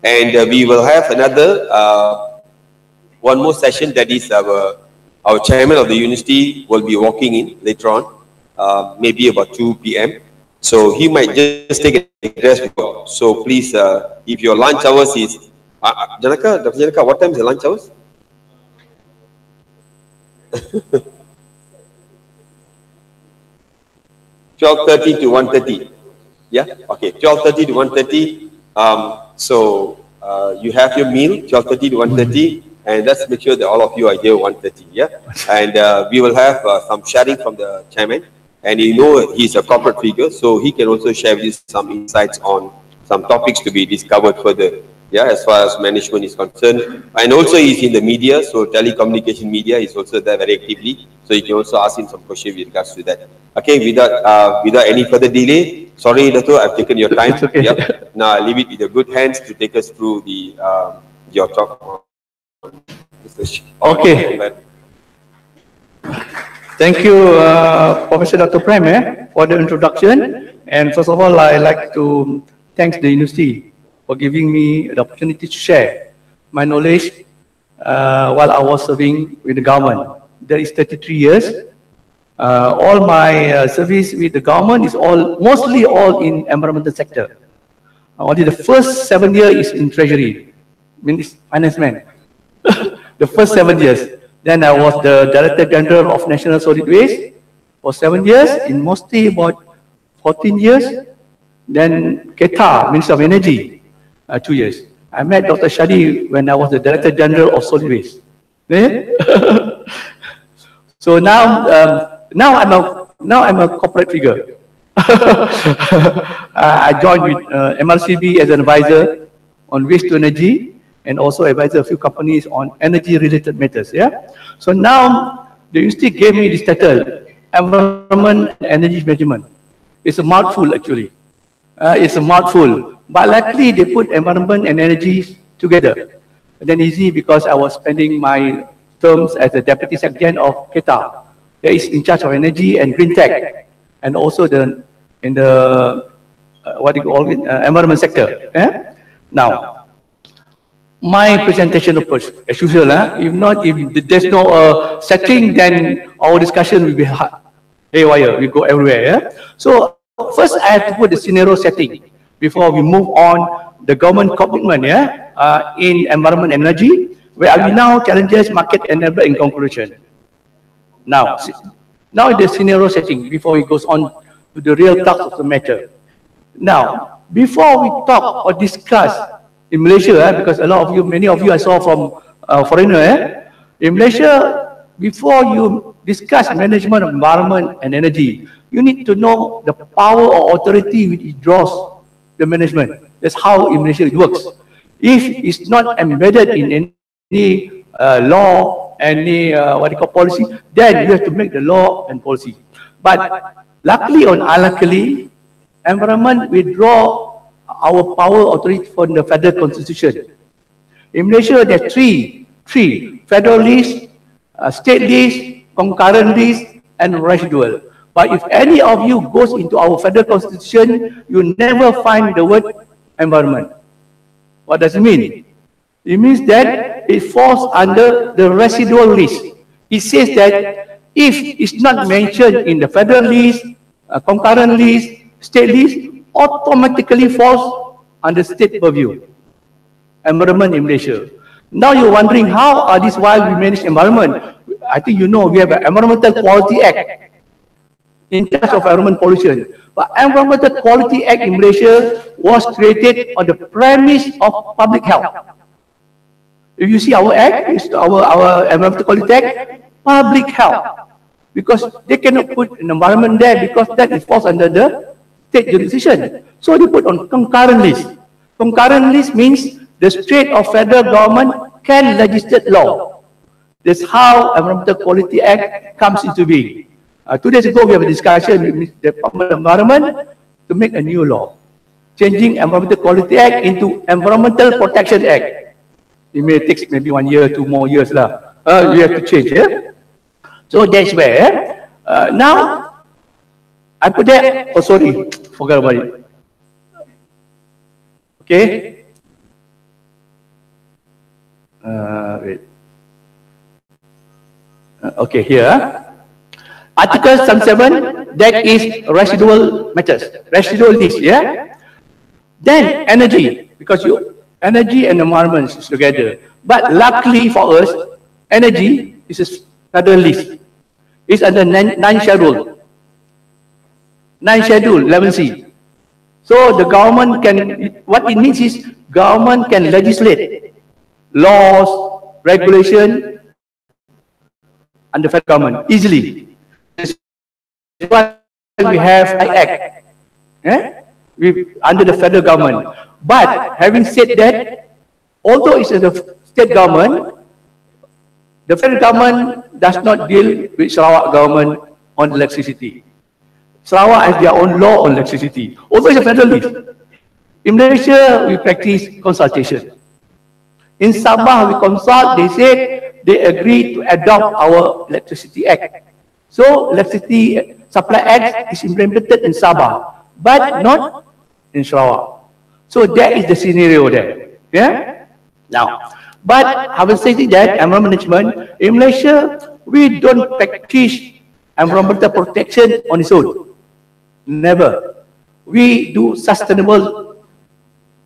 And we will have another one more session, that is our chairman of the university will be walking in later on, maybe about 2 p.m. So he might just take an address before. So please, if your lunch hours is, Janaka, Dr. Janaka, what time is the lunch hours? 12:30 to 1:30. Yeah, okay, 12:30 to 1:30. So you have your meal 12:30 to 1:30, and let's make sure that all of you are here 1:30. Yeah, and we will have some sharing from the chairman, and you know he's a corporate figure, so he can also share with you some insights on some topics to be discovered further. Yeah, as far as management is concerned, and also he's in the media, so telecommunication media is also there very actively. So you can also ask him some questions with regards to that. Okay, without any further delay, sorry, Dato, I've taken your time. It's okay. Yep. Now I leave it with your good hands to take us through the your talk on Okay. Thank you, Professor Dr. Prem, for the introduction. And first of all, I'd like to thank the university for giving me the opportunity to share my knowledge while I was serving with the government. That is 33 years. All my service with the government is mostly all in environmental sector. Only the first 7 years is in treasury, means finance man. The first 7 years. Then I was the Director General of National Solid Waste for 7 years, in mostly about 14 years. Then KETA, Minister of Energy, 2 years. I met Dr. Shadi when I was the Director General of Solid Waste. So now I'm a corporate figure. I joined with MRCB as an advisor on waste to energy, and also advisor a few companies on energy-related matters. Yeah. So now the university gave me this title, Environment and Energy Management. It's a mouthful actually. It's a mouthful, but luckily they put environment and energy together. And then easy because I was spending my terms as the Deputy Secretary of KETA, that is in charge of energy and green tech, and also in the what do you call it, environment sector. Now, my presentation approach, as usual, if there's no setting, then our discussion will be haywire. We go everywhere. So first, I have to put the scenario setting before we move on the government commitment in environment and energy, where we now challenges market enabler in conclusion. Now the scenario setting before we goes on to the real talk of the matter. Now, before we talk or discuss in Malaysia, because many of you I saw from foreigner, in Malaysia, before you discuss management of environment and energy, you need to know the power or authority which draws the management. That's how in Malaysia it works. If it's not embedded in any law, any policy, then you have to make the law and policy. But luckily or unluckily, environment withdraw our power authority from the federal constitution. In Malaysia, there are three: federal list, state list, concurrent list, and residual. But if any of you goes into our federal constitution, you never find the word environment. What does it mean? It means that it falls under the residual list. It says that if it's not mentioned in the federal list, concurrent list, state list, automatically falls under state purview. Environment in Malaysia. Now you're wondering how are this while we manage environment? I think you know we have an Environmental Quality Act in charge of environment pollution. But Environmental Quality Act in Malaysia was created on the premise of public health. If you see our act, our Environmental Quality Act, public health. Because they cannot put an environment there because that is falls under the state jurisdiction. So they put on concurrent list. Concurrent list means the state or federal government can legislate law. That's how Environmental Quality Act comes into being. 2 days ago, we have a discussion with the Department of Environment to make a new law, changing Environmental Quality Act into Environmental Protection Act. It may take maybe 1 year, 2 more years lah. You have to change, So that's where now I put that. Oh, sorry, forgot about it. Okay. Okay, here. Article 77, that is residual matters, residual list, yeah? Then energy, because energy and environment is together. But luckily for us, energy is another list. It's under 9 schedule. 9 schedule, 11C. So the government can, what it means is government can legislate laws, regulation under federal government easily. That's why we have Act under the federal government. But having said that, although it's the state government, the federal government does not deal with Sarawak government on electricity. Sarawak has their own law on electricity, although it's a federalist. In Malaysia, we practice consultation. In Sabah, we consult, they said they agreed to adopt our Electricity Act. So, Electricity Supply Act is implemented in Sabah, but not in Sarawak. So, that is the scenario there. Yeah? Now, but having said that, environment management, in Malaysia, we don't practice environmental protection on its own. Never. We do sustainable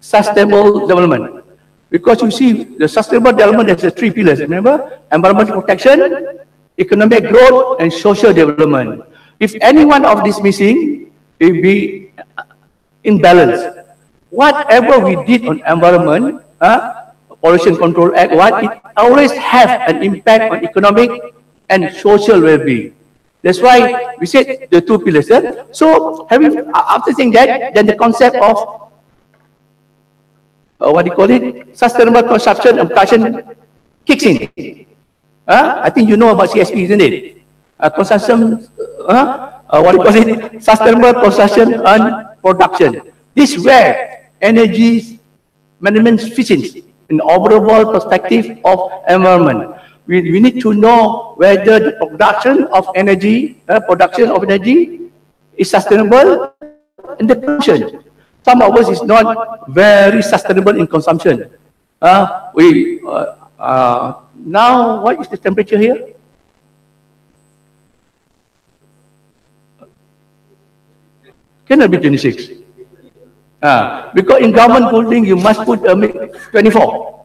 development. Because you see, the sustainable development has 3 pillars, remember? Environmental protection, economic growth, and social development. If any one of these missing, it will be imbalance. Whatever we did on environment, Pollution Control Act, it always have an impact on economic and social well-being. That's why we said the 2 pillars. So, after saying that, then the concept of what do you call it? Sustainable consumption and production kicks in. I think you know about CSP, isn't it? Consumption, what do you call it? Sustainable consumption and production. This is where energy management fits in overall perspective of environment. We need to know whether the production of energy is sustainable in the consumption. Some of us is not very sustainable in consumption. Now, what is the temperature here? Cannot be 26. Because in government building, you must put 24.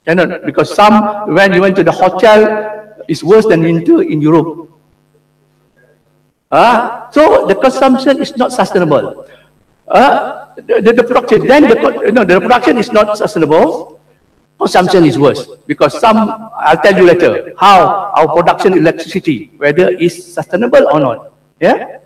Cannot, because when you went to the hotel, it's worse than winter in Europe. So the consumption is not sustainable. The production, then the production is not sustainable. Consumption is worse, because I'll tell you later how our production electricity, whether it's sustainable or not. Yeah.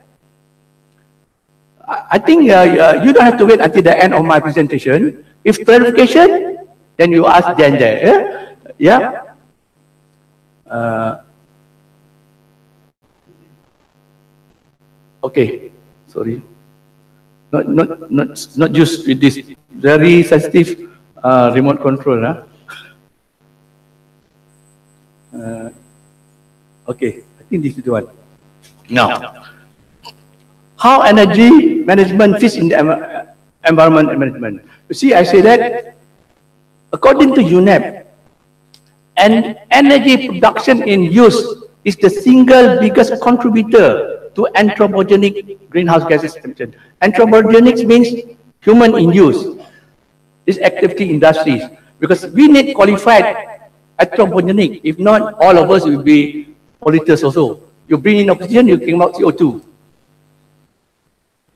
I think you don't have to wait until the end of my presentation. If clarification, then you ask Jen there. Yeah. Okay. Sorry. Not just with this very sensitive remote control. Okay. I think this is the one. Now, how energy management fits in the environment management? You see, I say that according to UNEP, and energy production in use is the single biggest contributor to anthropogenic greenhouse gases emission. Anthropogenic means human in use. This activity industries, because we need qualified anthropogenic. If not, all of us will be polluters also. You bring in oxygen, you came out CO2.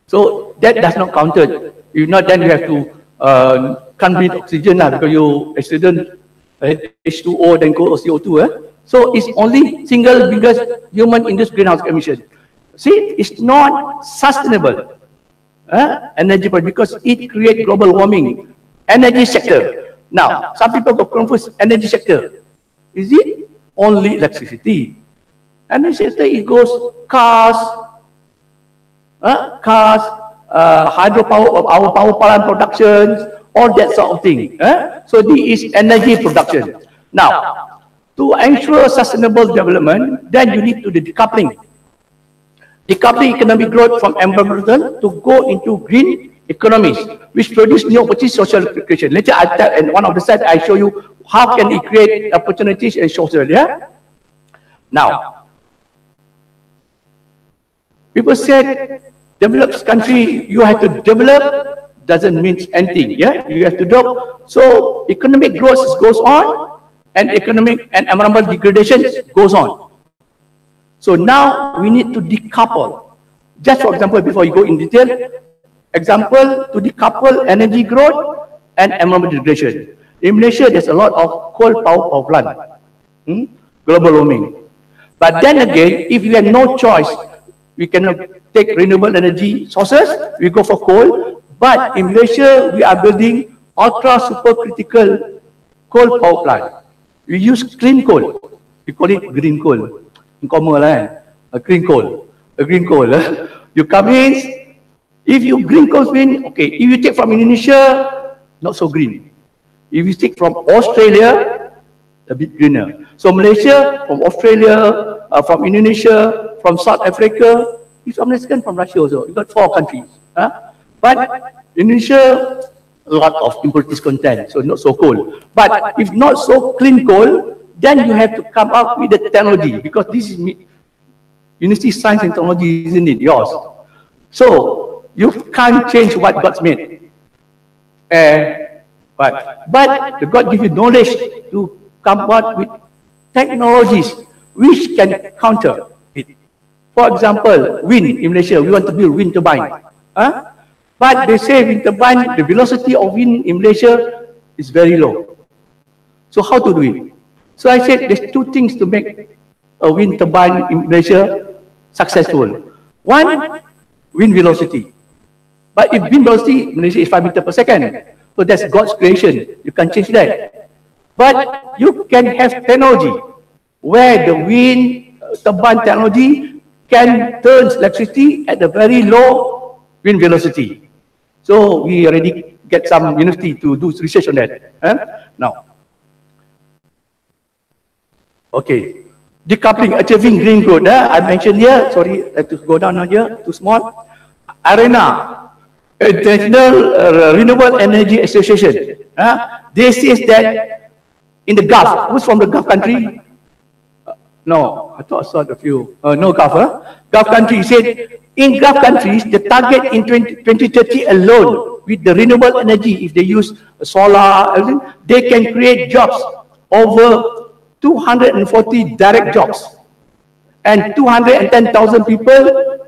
So that does not count. If not, then you have to can't breathe oxygen because you accident H2O then go CO2. So it's only single biggest human induced greenhouse emission. See, it's not sustainable energy because it creates global warming. Energy sector. Now, some people go confused. Energy sector. Is it only electricity? Energy sector, it goes cars, hydropower, our power plant productions, all that sort of thing. So this is energy production. Now, to ensure sustainable development, then you need to do decoupling. Decoupling economic growth from environmental to go into green economies, which produce new opportunities, social creation. Later, I'll tell, and one of the slides I show you how can it create opportunities and social. Yeah. Now, people said, developed country, you have to develop, doesn't mean anything, yeah? You have to develop. So, economic growth goes on, and economic and environmental degradation goes on. So now, we need to decouple. Just for example, before you go in detail, example, to decouple energy growth and environmental degradation. In Malaysia, there's a lot of coal power plant, global warming. But then again, if we have no choice, we cannot take renewable energy sources, we go for coal. But in Malaysia, we are building ultra supercritical coal power plant. We use clean coal. We call it green coal. In common, a green coal. A green coal. You come in, if you green coal mean, okay, if you take from Indonesia, not so green. If you take from Australia, a bit greener. So Malaysia, from Australia, from Indonesia, from South Africa, it's from Mexican, from Russia also. You got 4 countries. But Indonesia, a lot of impurities content, so not so coal. But if not so clean coal, then you have to come up with the technology, because this is University of Science and Technology, isn't it? Yours. So you can't change what God's made. But the God gives you knowledge to come up with technologies which can counter it. For example, wind in Malaysia, we want to build wind turbine. But they say wind turbine, the velocity of wind in Malaysia is very low. So how to do it? So I said there's 2 things to make a wind turbine in Malaysia successful. One, wind velocity. But if wind velocity in Malaysia is 5 meters per second, so that's God's creation. You can't change that. But you can have technology where the wind turbine technology can turn electricity at a very low wind velocity. So we already get some university to do research on that. Now, okay, decoupling, achieving green growth. I mentioned here, sorry, I have to go down here, too small. ARENA, International Renewable Energy Association. They say that in the Gulf, who's from the Gulf country? No, I thought I saw a few. No Gulf, Gulf country said, in Gulf countries, the target in 2030 alone, with the renewable energy, if they use solar, they can create jobs over 240 direct jobs and 210,000 people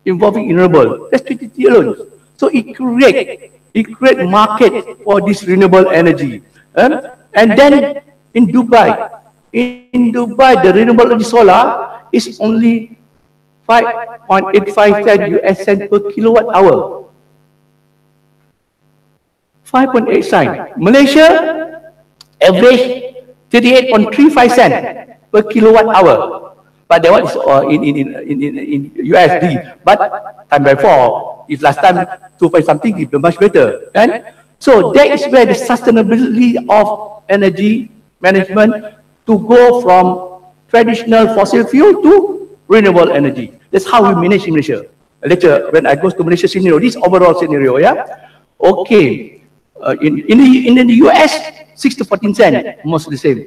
involving renewable. That's 2030 alone. So it create market for this renewable energy. And then in Dubai, the renewable energy solar is only 5.85 US cents per kilowatt hour. 5.8 cents. Malaysia, average 38.35 cents per kilowatt hour. But that one is in USD. But time by 4, if last time 2 point something, it's much better. And so that is where the sustainability of energy management to go from traditional fossil fuel to renewable energy. That's how we manage in Malaysia. Later, when I go to Malaysia scenario, this overall scenario, yeah? Okay. In the US, 6 to 14 cents, almost the same.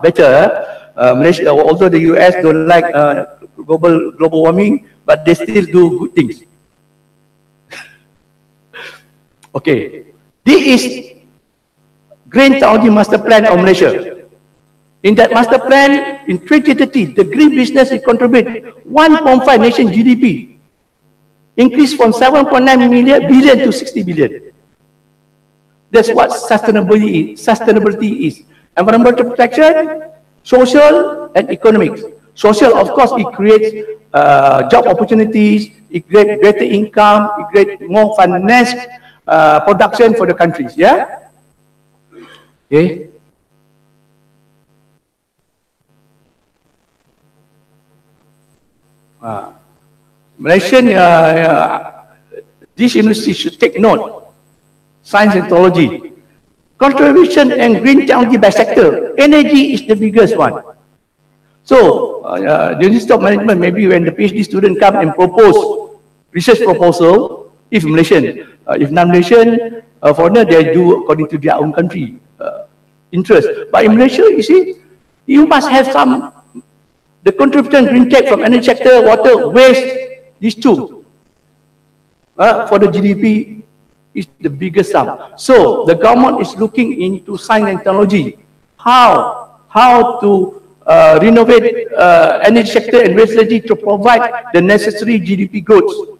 Better. Malaysia, although the US don't like global warming, but they still do good things. Okay. This is Green Technology Master Plan of Malaysia. In that master plan, in 2030, the green business will contribute 1.5 nation GDP, increase from 7.9 billion to 60 billion. That's what sustainability is. Environmental protection, social and economics. Social, of course, it creates job opportunities, it creates better income, it creates more finance production for the countries. Yeah. Okay. Malaysian, this university should take note. Science and technology. Contribution and green technology by sector. Energy is the biggest one. So, the University of Management, maybe when the PhD student come and propose research proposal, if Malaysian, if non-Malaysian, foreigner, they do according to their own country interest. But in Malaysia, you see, you must have some The contribution green tech from energy sector, water, waste, these two, for the GDP is the biggest sum. So the government is looking into science and technology, how to renovate energy sector and waste energy to provide the necessary GDP growth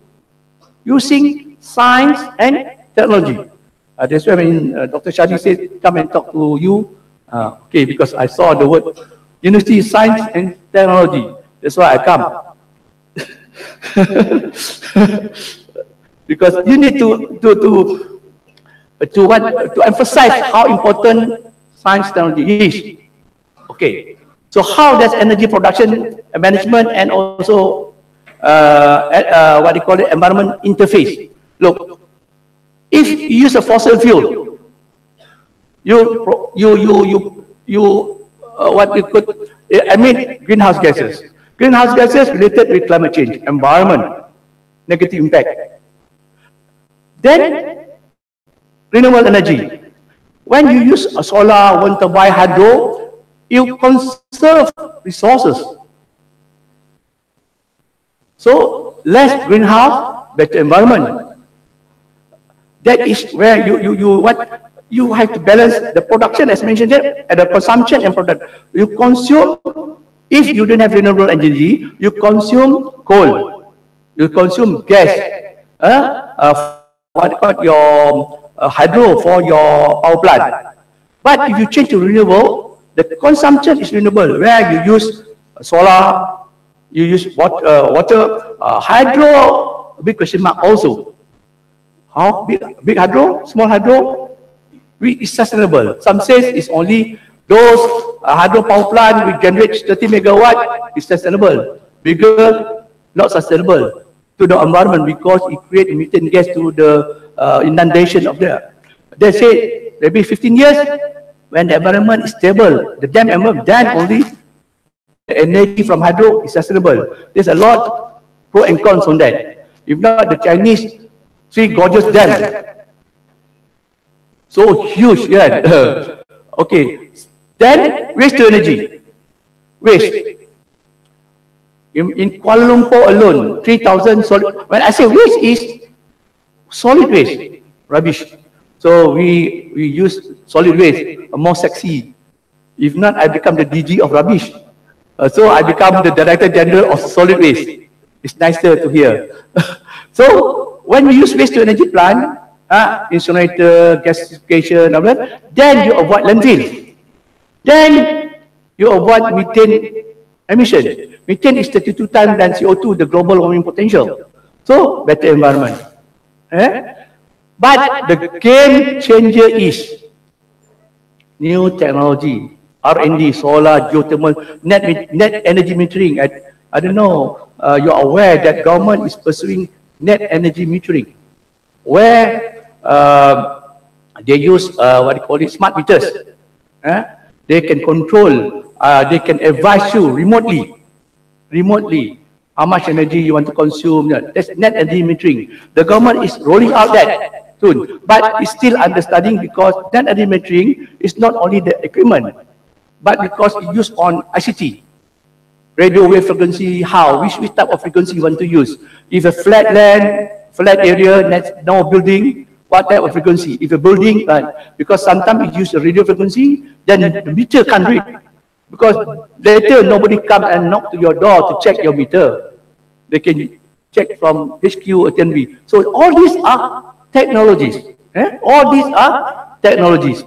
using science and technology. That's why when Dr. Shadi said, come and talk to you, okay, because I saw the word University Science and Technology. That's why I come. Because you need to emphasize how important science technology is. Okay. So how does energy production management and also what they call it, environment interface? Look, if you use a fossil fuel, what we could, I mean, greenhouse gases. Greenhouse gases related with climate change, environment, negative impact. Then, renewable energy. When you use a solar, wind turbine, hydro, you conserve resources. So, less greenhouse, better environment. That is where you have to balance the production, as mentioned there, and the consumption and product. You consume, if you don't have renewable energy, you consume coal, you consume gas, your hydro for your power plant. But if you change to renewable, the consumption is renewable, where you use solar, you use water, hydro, big question mark also. How big hydro, small hydro, is sustainable. Some says it's only those hydro power plant which generates 30 megawatt is sustainable. Bigger, not sustainable to the environment because it creates methane gas to the inundation of the. They say maybe 15 years when the environment is stable, the dam environment, then only the energy from hydro is sustainable. There's a lot pro and cons on that. If not, the Chinese see gorgeous dam. So huge, yeah. Okay. Then waste to energy. Waste. In Kuala Lumpur alone, 3,000 solid. When I say waste, is solid waste, rubbish. So we use solid waste, more sexy. If not, I become the DG of rubbish. So I become the Director General of solid waste. It's nicer to hear. So when we use waste to energy plant, incinerator, gasification, then you avoid landfill. Then you avoid methane emission. Methane is 32 times than CO2, the global warming potential. So better environment. But the game changer is new technology, R&D, solar, geothermal, net energy metering. I don't know, you're aware that government is pursuing net energy metering, where they use what they call it, smart meters. They can control, they can advise you remotely how much energy you want to consume. That's net energy metering. The government is rolling out that soon, but it's still under studying because net energy metering is not only the equipment, but because it's used on ICT, radio wave frequency, which type of frequency you want to use. If a flat land, flat area, no building, what type of frequency? If a building, because sometimes you use the radio frequency, then the meter can't read. Because later nobody comes and knock to your door to check your meter. They can check from HQ or TNB. So all these are technologies. All these are technologies.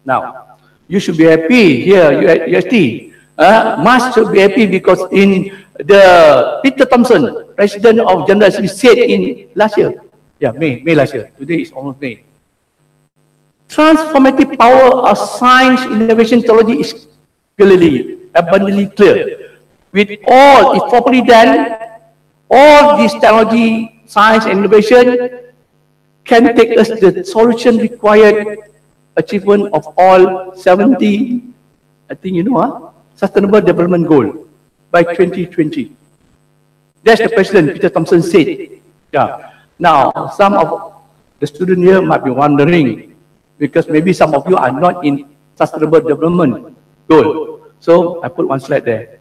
Now, you should be happy here, UST. Must should be happy because in the Peter Thompson, President of General Assembly, said in last year, May last year, today is almost May. Transformative power of science, innovation, technology is clearly, abundantly clear. With all, if properly done, all this technology, science, and innovation can take us the solution required achievement of all 70, I think Sustainable Development Goal by 2020. That's the President Peter Thompson said. Now, some of the students here might be wondering, because maybe some of you are not in Sustainable Development Goal. So I put one slide there.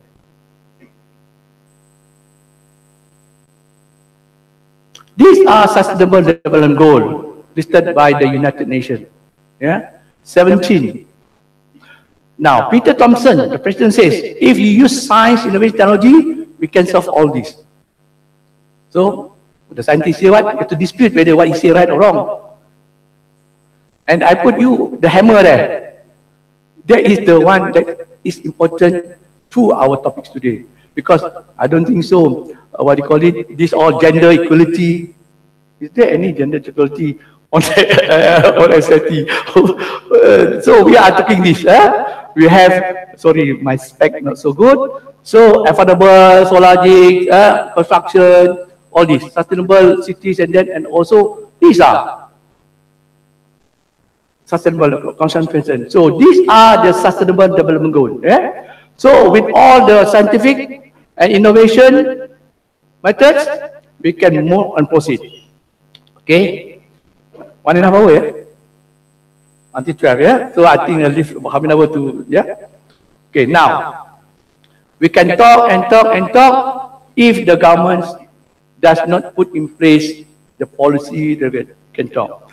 These are Sustainable Development Goals listed by the United Nations. Yeah, 17. Now, Peter Thompson, the president, says, if you use science, innovation, technology, we can solve all this. So, the scientists say what? You have to dispute whether what he say right or wrong. And I put you the hammer there. That is the one that is important to our topics today. Because I don't think so, what do you call it, this all gender equality. Is there any gender equality on SLT? So we are talking this. We have, sorry, my spec not so good. So affordable, solar jigs, construction, all these, sustainable cities, and also these are sustainable consumption. So these are the sustainable development goals. So with all the scientific and innovation methods, we can move and proceed. Okay, 1.5 hours, until 12, yeah? So I think I'll leave half an hour to, yeah? Okay, now, we can talk and talk and talk if the government does not put in place the policy that we can talk.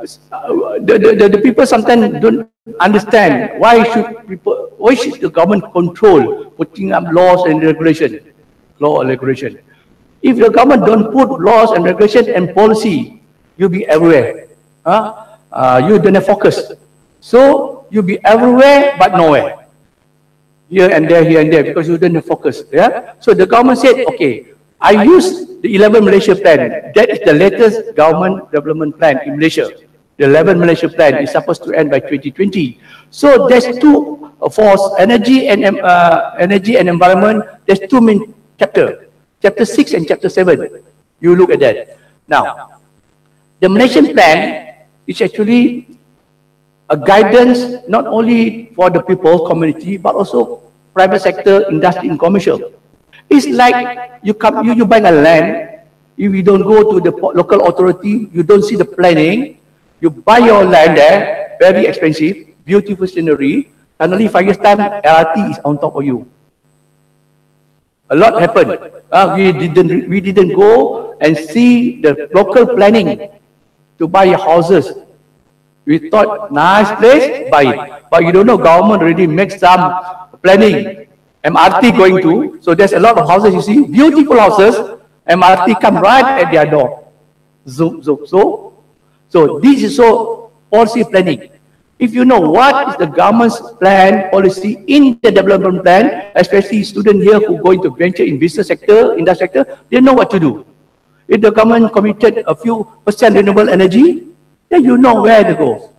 The people sometimes don't understand why should the government control putting up laws and regulation, law and regulation. If the government don't put laws and regulation and policy, you'll be everywhere. You don't have focus. So you'll be everywhere but nowhere. Here and there, because you don't have focus. Yeah? So the government said, okay, I use the 11 Malaysia plan. That is the latest government development plan in Malaysia. The 11 Malaysia plan is supposed to end by 2020. So there's two, for energy and environment, there's two main chapters. Chapter 6 and Chapter 7. You look at that. Now, the Malaysian plan is actually a guidance not only for the people, community, but also private sector, industry, and commercial. It's like you buy a land, if you don't go to the local authority, you don't see the planning, you buy your land there, very expensive, beautiful scenery, and only 5 years time, LRT is on top of you. A lot happened. We didn't go and see the local planning to buy houses. We thought, nice place, buy it. But you don't know, government already makes some planning. MRT going to, so there's a lot of houses, you see, beautiful houses, MRT come right at their door. So this is so policy planning. If you know what is the government's plan, policy in the development plan, especially students here who go into venture in business sector, industry sector, they know what to do. If the government committed a few % renewable energy, then you know where to go.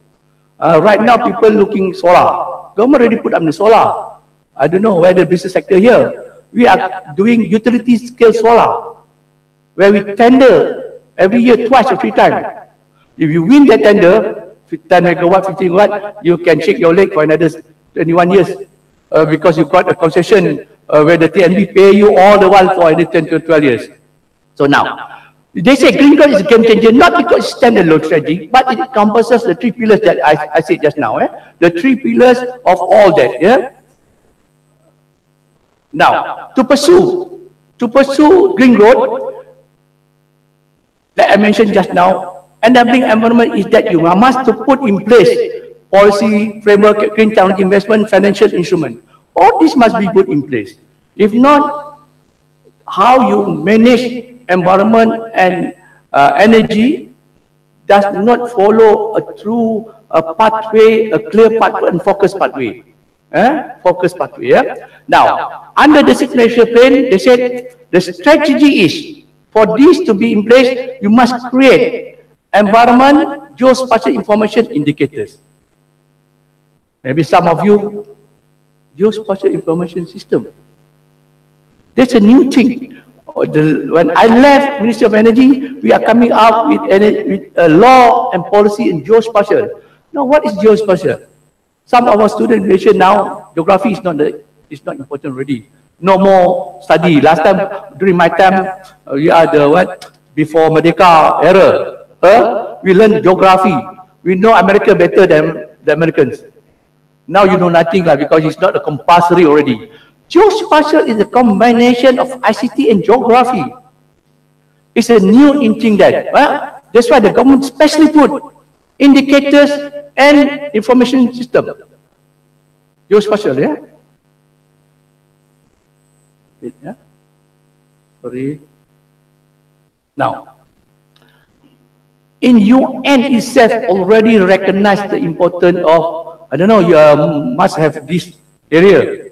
Right now, people looking solar. Government already put up the solar. I don't know where the business sector here. We are doing utility scale solar, where we tender every year twice or 3 times. If you win that tender, 10 megawatt, 15 watt, you can shake your leg for another 21 years because you got a concession where the TNB pay you all the while for another 10 to 12 years. So now, they say green card is a game changer, not because it's standalone strategy, but it encompasses the 3 pillars that I said just now. The 3 pillars of all that. Yeah. Now, to pursue green growth, that I mentioned just now, enabling environment is that you must to put in place policy, framework, green technology investment, financial instrument. All this must be put in place. If not, how you manage environment and energy does not follow a true pathway, a clear pathway and focused pathway. Focused pathway. Yeah? Now, under the signature plan, they said the strategy is for this to be in place, you must create environment geospatial information indicators. Maybe some of you, geospatial information system. That's a new thing. When I left Ministry of Energy, we are coming out with a law and policy in geospatial. Now, what is geospatial? Some of our students mention now, geography is not important already. No more study. Last time, during my time, we are the what? Before Merdeka era. We learn geography. We know America better than the Americans. Now you know nothing because it's not a compulsory already. Geospatial is a combination of ICT and geography. It's a new thing that. That's why the government specially put indicators and information system. Geospatial, yeah? Yeah? Sorry. Now, in UN itself already recognized the importance of, I don't know, you must have this area.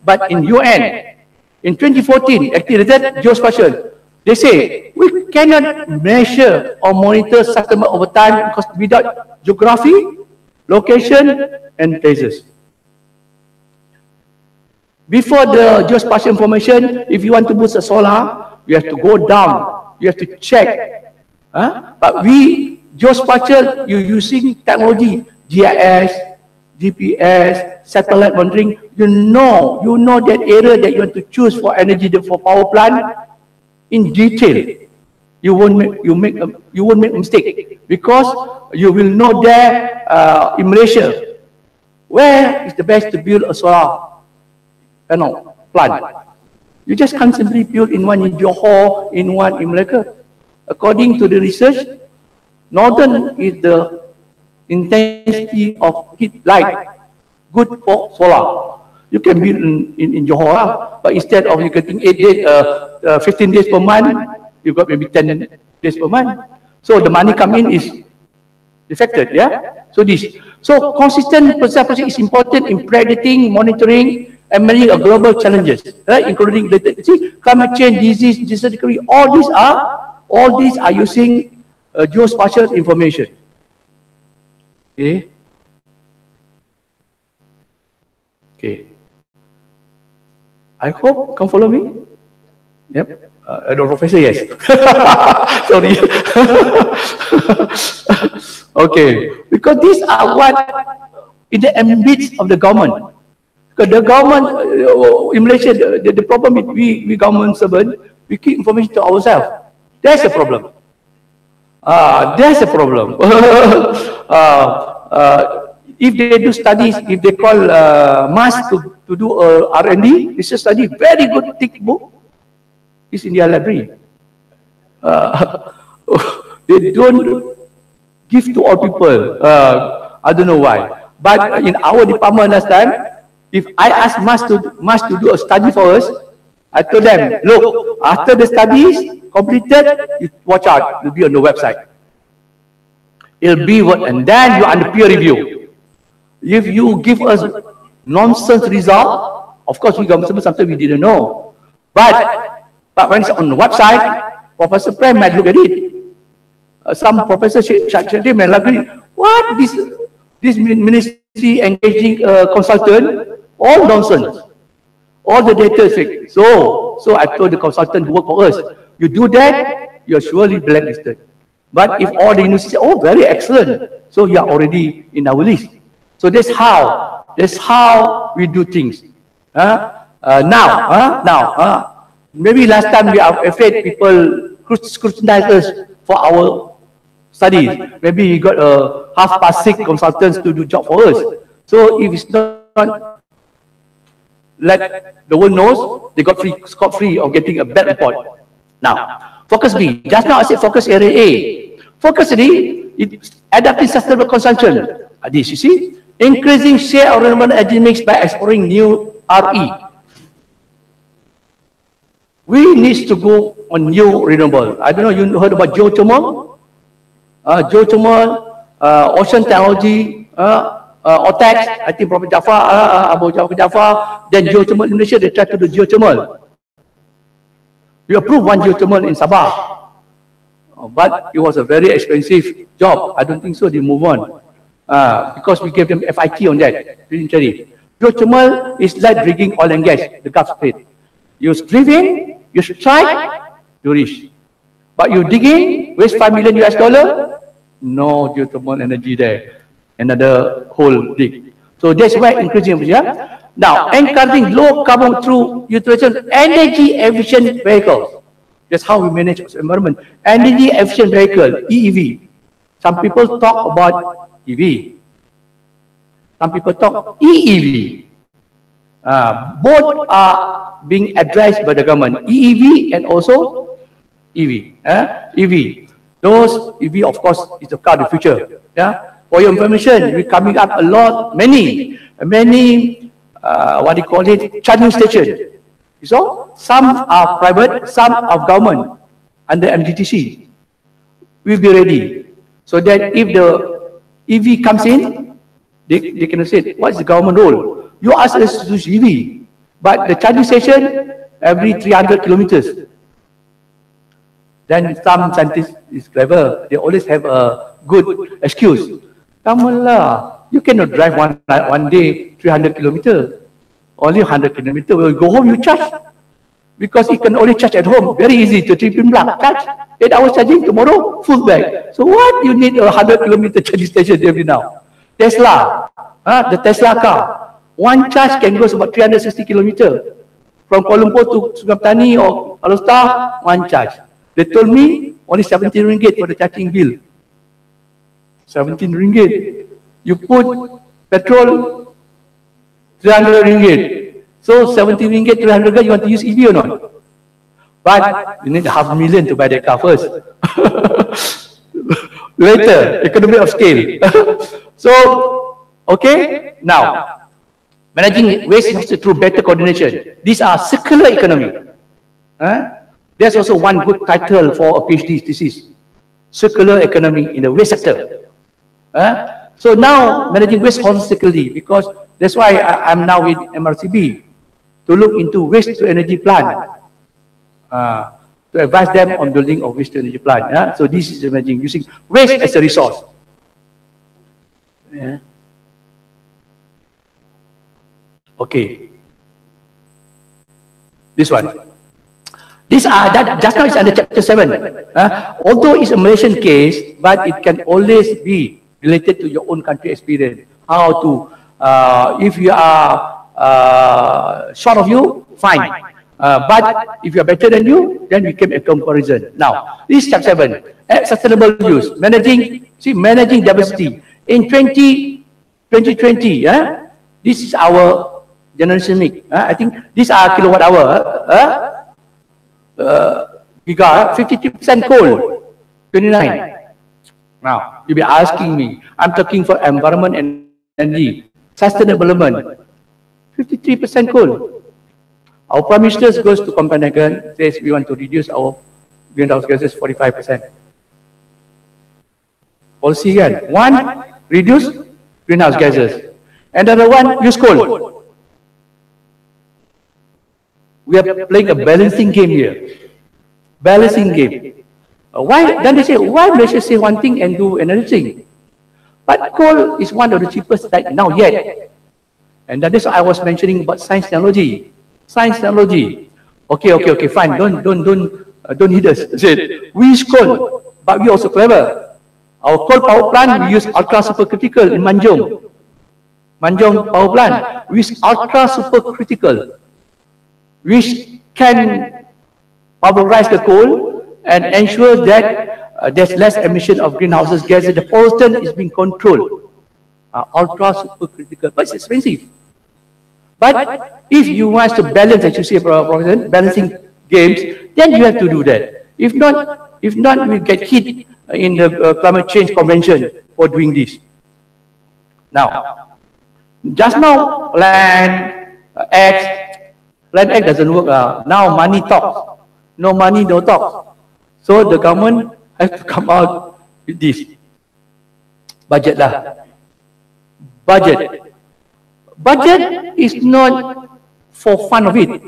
But in UN, in 2014, actually that geospatial, they say we cannot measure or monitor settlement over time because without geography, location, and places. Before the geospatial information, if you want to boost a solar, you have to go down, you have to check. But geospatial, you're using technology, GIS, GPS, satellite monitoring, you know that area that you want to choose for energy, for power plant in detail. You won't make a mistake because you will know there in Malaysia where is the best to build a solar panel plant. You just can't simply build in one in Johor, in one in Malacca. According to the research, northern is the intensity of heat light good for solar. You can build in Johor, but instead of you getting 8 days, 15 days per month, you got maybe 10 days per month. So the money come in is defected, yeah? So consistent perception is important in predicting, monitoring, and managing global challenges, right? Including climate change, disease, disaster recovery. All these are using geospatial information. Okay. Okay. I hope you can follow me. Yep. The professor, yes. Sorry. Okay. Because these are what in the ambit of the government. Because the government in Malaysia, the problem is we government servant, we keep information to ourselves. That's a problem. That's a problem. If they do studies, if they call MAS to do R&D, it's a study, very good thick book. It's in their library. They don't give to all people. I don't know why. But in our department last time, if I ask MAS to do a study for us, I told them, look, after the studies completed, you watch out, it'll be on the website. It'll be what, and then you're under peer review. If you give us nonsense result, of course we got something we didn't know. But when it's on the website, Professor Prem might look at it. Some professor may agree. What this ministry engaging consultant? All nonsense. All the data is fake. So I told the consultant who work for us, you do that, you're surely blacklisted. But if all the universities say, oh, very excellent, so you are already in our list. So that's how we do things. Maybe last time we are afraid people scrutinize us for our studies. Maybe we got a half-past-6 consultants to do job for us. So if it's not let the world knows, they got scot-free of getting a bad report. Now, focus B. Just now I said focus area A. Focus D, adapting sustainable consumption. This, you see, increasing share of renewable energy mix by exploring new RE. We need to go on new renewable. I don't know, you heard about geothermal? Geothermal, ocean technology, OTEX, I think Prophet Jafar, Abu Jafar, then geothermal in Malaysia, they try to do geothermal. We approved one geothermal in Sabah, but it was a very expensive job. I don't think so, they move on. Because we gave them FIT on that, geothermal is like rigging oil and gas, the Gulf Strait. You drive in, you strike, you reach. But you dig in, waste $5 million US, no geothermal energy there. Another whole dig. So that's why increasing, yeah. Now, encouraging low carbon through utilization of energy efficient vehicles. That's how we manage the environment. Energy efficient vehicle, EEV. Some people talk about EV. some people talk EEV. Both are being addressed by the government, EEV and also EV. EV. Those EV, of course, is the car of the future. For your information, we're coming up a lot, many, what do you call it, charging stations. So some are private, some are government under MGTC. We'll be ready. So that if the EV comes in, they can say, what's the government role? You ask us to use EV, but the charging station every 300 kilometers. Then some scientists is clever. They always have a good excuse. Come on lah, you cannot drive one day 300 kilometers. Only 100 kilometers. When you go home, you charge. Because you can only charge at home. Very easy to trip-in plug. Charge. 8 hours charging, tomorrow, full back. So what you need a 100 kilometer charging station every now? Tesla, the Tesla car. One charge can go about 360 kilometers. From Kuala Lumpur to Sungai Petani or Alostar, one charge. They told me only 17 ringgit for the charging bill. 17 ringgit. You put petrol, 300 ringgit. So 17 ringgit, 300 ringgit, you want to use EV or not? But you need $500,000 to buy that car first. Later, economy of scale. So, okay, now. Managing waste through better coordination. These are circular economy. There's also one good title for a PhD thesis. Circular economy in the waste sector. So now managing waste holistically, because that's why I'm now with MRCB to look into waste to energy plant. To advise them on building of waste to energy plant. So this is managing using waste as a resource. Okay. This one. This just now is under chapter 7. Although it's a Malaysian case, but it can always be related to your own country experience. How to, if you are short of you, fine. But if you are better than you, then we can make a comparison. Now, this is chapter 7. Sustainable use. Managing diversity. In 2020, this is our generation mix. I think these are kilowatt hour. Giga, 53% coal, 29. Now, you'll be asking me, I'm talking for environment and energy, sustainable development, 53% coal. Our Prime Minister goes to Copenhagen, says we want to reduce our greenhouse gases 45%. Policy again. One, reduce greenhouse gases. Another one, use coal. We are playing a balancing game here. Balancing game. Why? Then they say, why Malaysia say one thing and do another thing? But coal is one of the cheapest right now yet. And that is what I was mentioning about science technology. Science technology. Okay, fine. Don't hit us. Said, we use coal, but we also clever. Our coal power plant, we use ultra supercritical in Manjung. Manjung power plant, we use ultra supercritical, which can pulverize the coal and ensure that there's less emission of greenhouse gases. The pollution is being controlled. Ultra supercritical, but it's expensive. But if you want to balance, as you say, Professor, balancing games, then you have to do that. If not, we get hit in the climate change convention for doing this. Now, just now, Land Act doesn't work. Now money talks. No money, no talk. So the government has to come out with this. Budget lah. Budget. Budget is not for fun of it.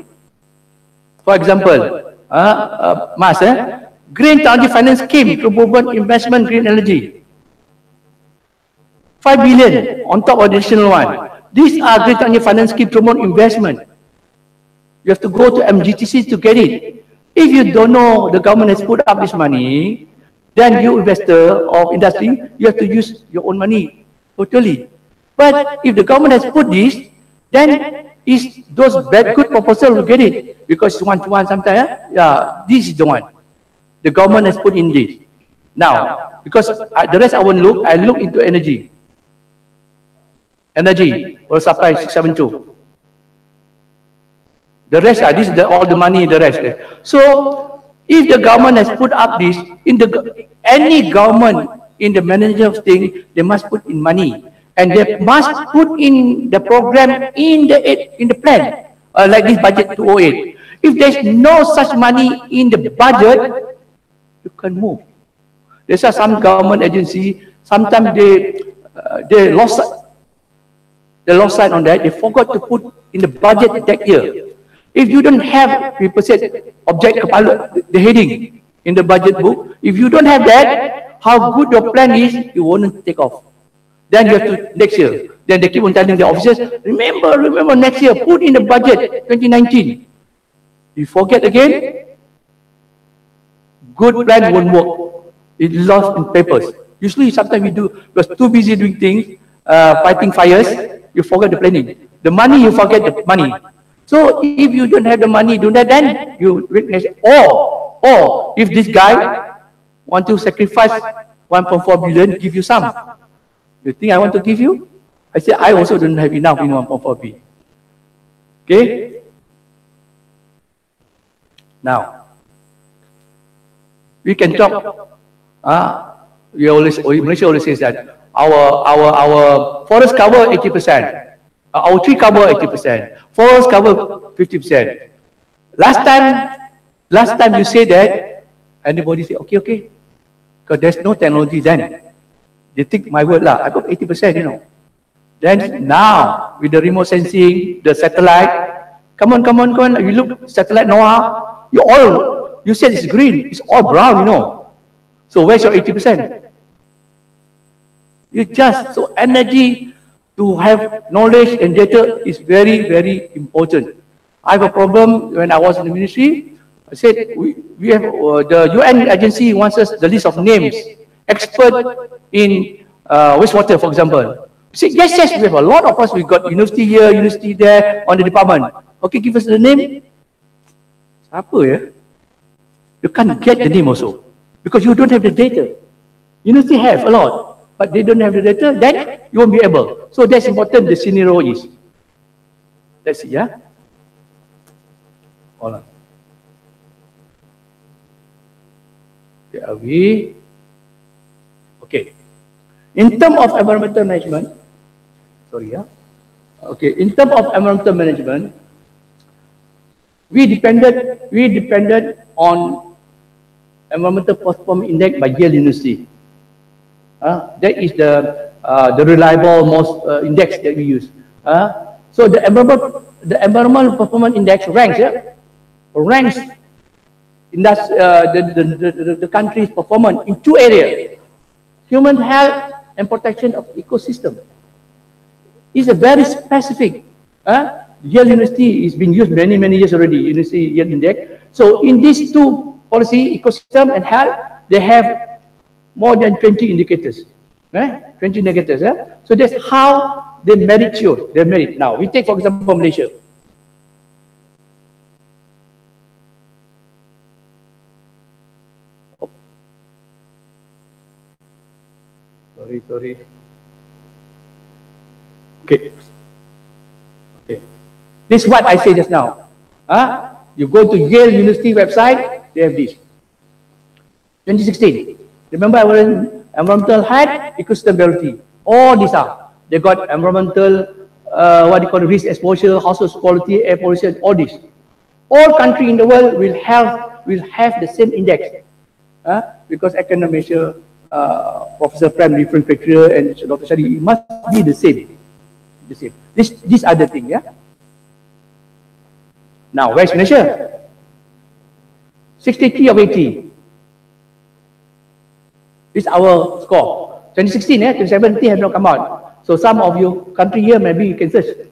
For example, Green Technology Finance Scheme to promote investment green energy. 5 billion on top of the additional one. These are Green Technology Finance Scheme to promote investment. You have to go to MGTC to get it. If you don't know the government has put up this money, then you investor or industry, you have to use your own money totally. But if the government has put this, then is those bad good proposals will get it because it's one-to-one sometimes. Yeah, this is the one. The government has put in this. Now, because the rest I won't look, I look into energy. energy will supply 672. The rest are all the money, the rest. So if the government has put up this, any government in the management thing, they must put in money. And they must put in the program in the plan, like this budget 208. If there's no such money in the budget, you can move. There's some government agency, sometimes they lost sight on that. They forgot to put in the budget that year. If you don't have, people say, object kepala, the heading in the budget book, if you don't have that, how good your plan is, you won't take off. Then you have to, next year, then they keep on telling the officers, remember next year, put in the budget 2019. You forget again, good plan won't work. It's lost in papers. Usually, sometimes we was too busy doing things, fighting fires, you forget the planning. The money, you forget the money. So if you don't have the money, do that, then you witness. Or if this guy want to sacrifice 1.4 billion, give you some. You think I want to give you? I say I also don't have enough in 1.4 billion. Okay. Now we can talk. Malaysia always says that our forest cover 80%. Our tree cover 80%, forest cover 50%. Last time you say that, anybody say okay, because there's no technology then. They take my word lah. I got 80%, you know. Then now with the remote sensing, the satellite, come on. You look satellite NOAA, you said it's green, it's all brown, you know. So where's your 80%? So energy. To have knowledge and data is very, very important. I have a problem when I was in the ministry. I said, we have the UN agency wants us the list of names, expert in wastewater, for example. I said, yes, we have a lot of us. We got university here, university there, on the department. Okay, give us the name. Apa ya? You can't get the name also because you don't have the data. University have a lot. But they don't have the data, then you won't be able. So that's important, the scenario is. Let's see, yeah? Hold on. Where are we? Okay. In terms of environmental management, sorry, yeah? Okay, in terms of environmental management, we depended on environmental performance index by Yale University. That is the reliable most index that we use. So the environmental performance index ranks in the country's performance in two areas: human health and protection of ecosystem. It's a very specific. Yale University is being used many years already. University Yale Index. So in these two policy, ecosystem and health, they have more than 20 indicators, 20 indicators. So that's how they merit you. They merit. Now we take for example Malaysia. Oh. Sorry. Okay. This is what I say just now. You go to Yale University website, they have this. 2016. Remember environmental health, ecosystem variety. All these are. They got environmental, what you call risk exposure, household quality, air pollution, all this. All countries in the world will have the same index. Because I cannot measure Professor Prem different criteria and Dr. Shadi, it must be the same. These are the things, yeah? Now, where's Malaysia? 63 of 80. This is our score. 2016, 2017 have not come out. So some of you country here, maybe you can search.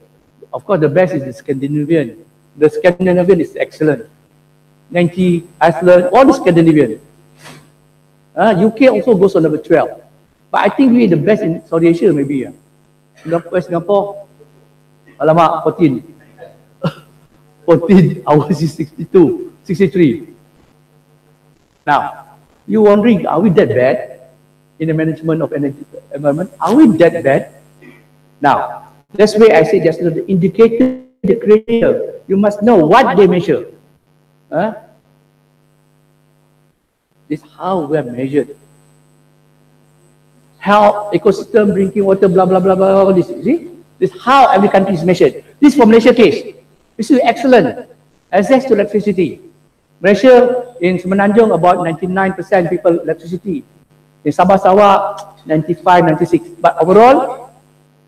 Of course, the best is the Scandinavian. The Scandinavian is excellent. 90, Iceland, all the Scandinavian. UK also goes on number 12. But I think we are the best in Saudi Asia, maybe. Singapore, alamak, 14. 14, ours is 62, 63. Now, you're wondering, are we that bad in the management of energy environment? Are we that bad? Now, That's why I say just the indicator, the creator, you must know what they measure. This is how we are measured. How ecosystem, drinking water, blah, blah, blah, blah, all this, you see? This is how every country is measured. This for Malaysia case. This is excellent. Access to electricity. Malaysia, in Semenanjung, about 99% people electricity. In Sabah Sarawak, 95, 96. But overall,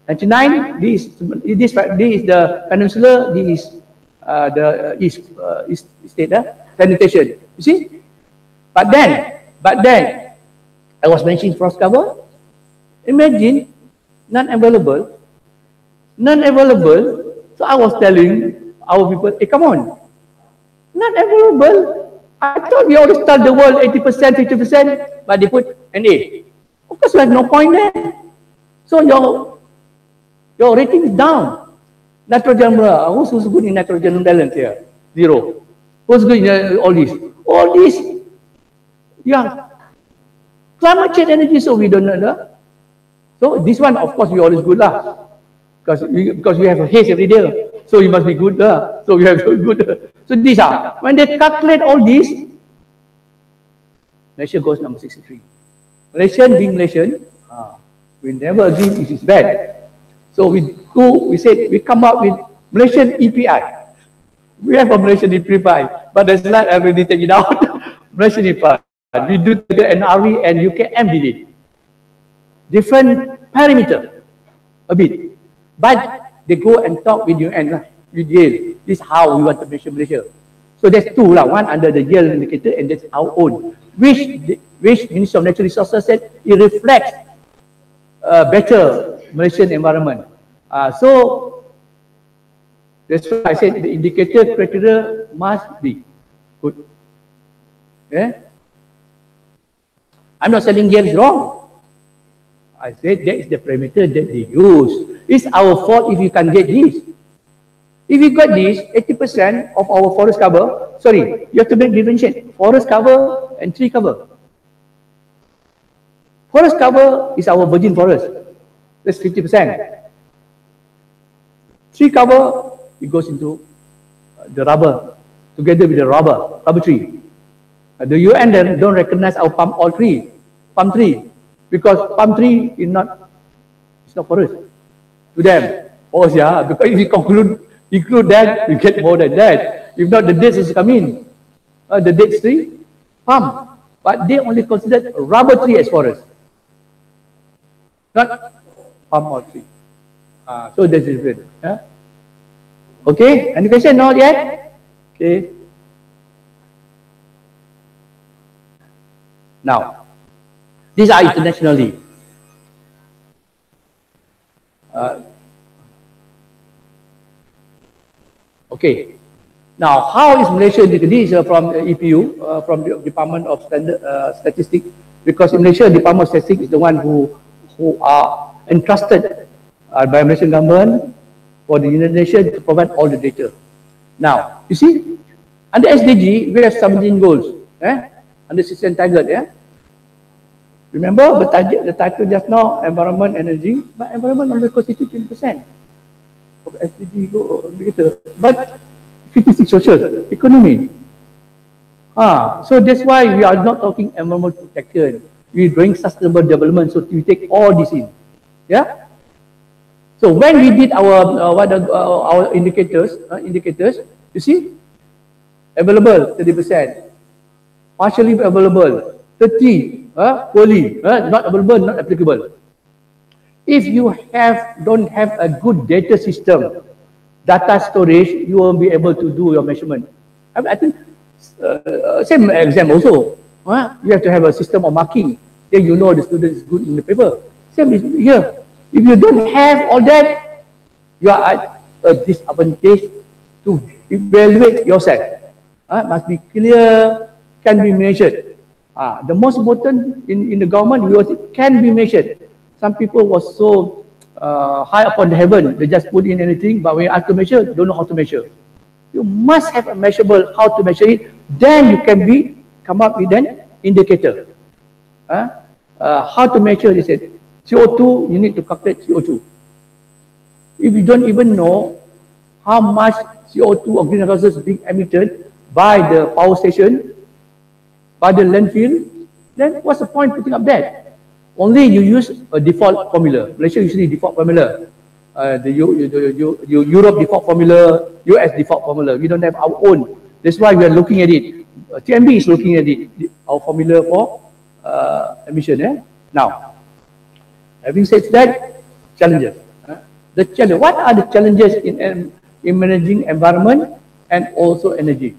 99, this is the peninsula, this is the east state, sanitation. You see? But then, I was mentioning frost cover. Imagine, non-available. So I was telling our people, hey, come on. Not available. I thought we always tell the world 80%, 50%, but they put an A. Of course, we have no point there. So your rating is down. Nitrogen, who's good in nitrogen balance here? 0. Who's good in all this? All this, yeah. Climate change energy, so we don't know. So this one, of course, we always good lah. Because we have a haze every day. So you must be good lah. So we have good. So these are, when they calculate all this, Malaysia goes number 63. Malaysian being Malaysian, we never agree it is bad. So we come up with Malaysian EPI. We have a Malaysian EPI, but the slide I already take it out. Malaysian EPI. We do the NRE and UKM did it. Different parameter, a bit. But they go and talk with UN, with Yale. This is how we want to measure Malaysia. So there's two, one under the Yale indicator and that's our own. Which Ministry of Natural Resources said it reflects better Malaysian environment. So that's why I said the indicator criteria must be good. Yeah? I'm not saying Yale is wrong. I said that is the parameter that they use. It's our fault if you can get this. If you got this, 80% of our forest cover, sorry, you have to make differentiate. Forest cover and tree cover. Forest cover is our virgin forest. That's 50%. Tree cover, it goes into the rubber, together with the rubber tree. The UN then don't recognize our palm tree, because palm tree is not forest to them. Oh yeah, because if you include that, you get more than that. If not, the dates is coming. The dates tree, palm, but they only consider rubber tree as forest, not palm tree. So that's different. Okay, any question? Not yet. Okay. Now, these are internationally. Okay. Now, how is Malaysia? This is from EPU, from the Department of Statistics, because in Malaysia, Department of Statistics is the one who are entrusted by Malaysian government for the United Nations to provide all the data. Now, you see, under SDG, we have 17 goals. Under 16 target, Remember the title just now, environment, energy, but environment only constitutes 20% of SDG indicator, but 56 social, economy. So that's why we are not talking environment protection. We are doing sustainable development, so we take all this in. Yeah. So when we did our indicators, you see, available 30%, partially available 30%, poorly, not available, not applicable. If you don't have a good data system, data storage, you won't be able to do your measurement. I think same exam also. You have to have a system of marking. Then you know the student is good in the paper. Same is here. If you don't have all that, you are at a disadvantage to evaluate yourself. Must be clear, can be measured. The most important in the government, can be measured. Some people was so high upon the heaven, they just put in anything, but when you ask to measure, don't know how to measure. You must have a measurable, how to measure it, then you can come up with an indicator. How to measure, they said, CO2, you need to calculate CO2. if you don't even know how much CO2 or greenhouse gases is being emitted by the power station, by the landfill, then what's the point putting up that? Only you use a default formula. Malaysia usually default formula. Europe default formula, US default formula. We don't have our own. That's why we are looking at it. TMB is looking at it, our formula for emission. Now, having said that, challenges. The challenge. What are the challenges in managing environment and also energy?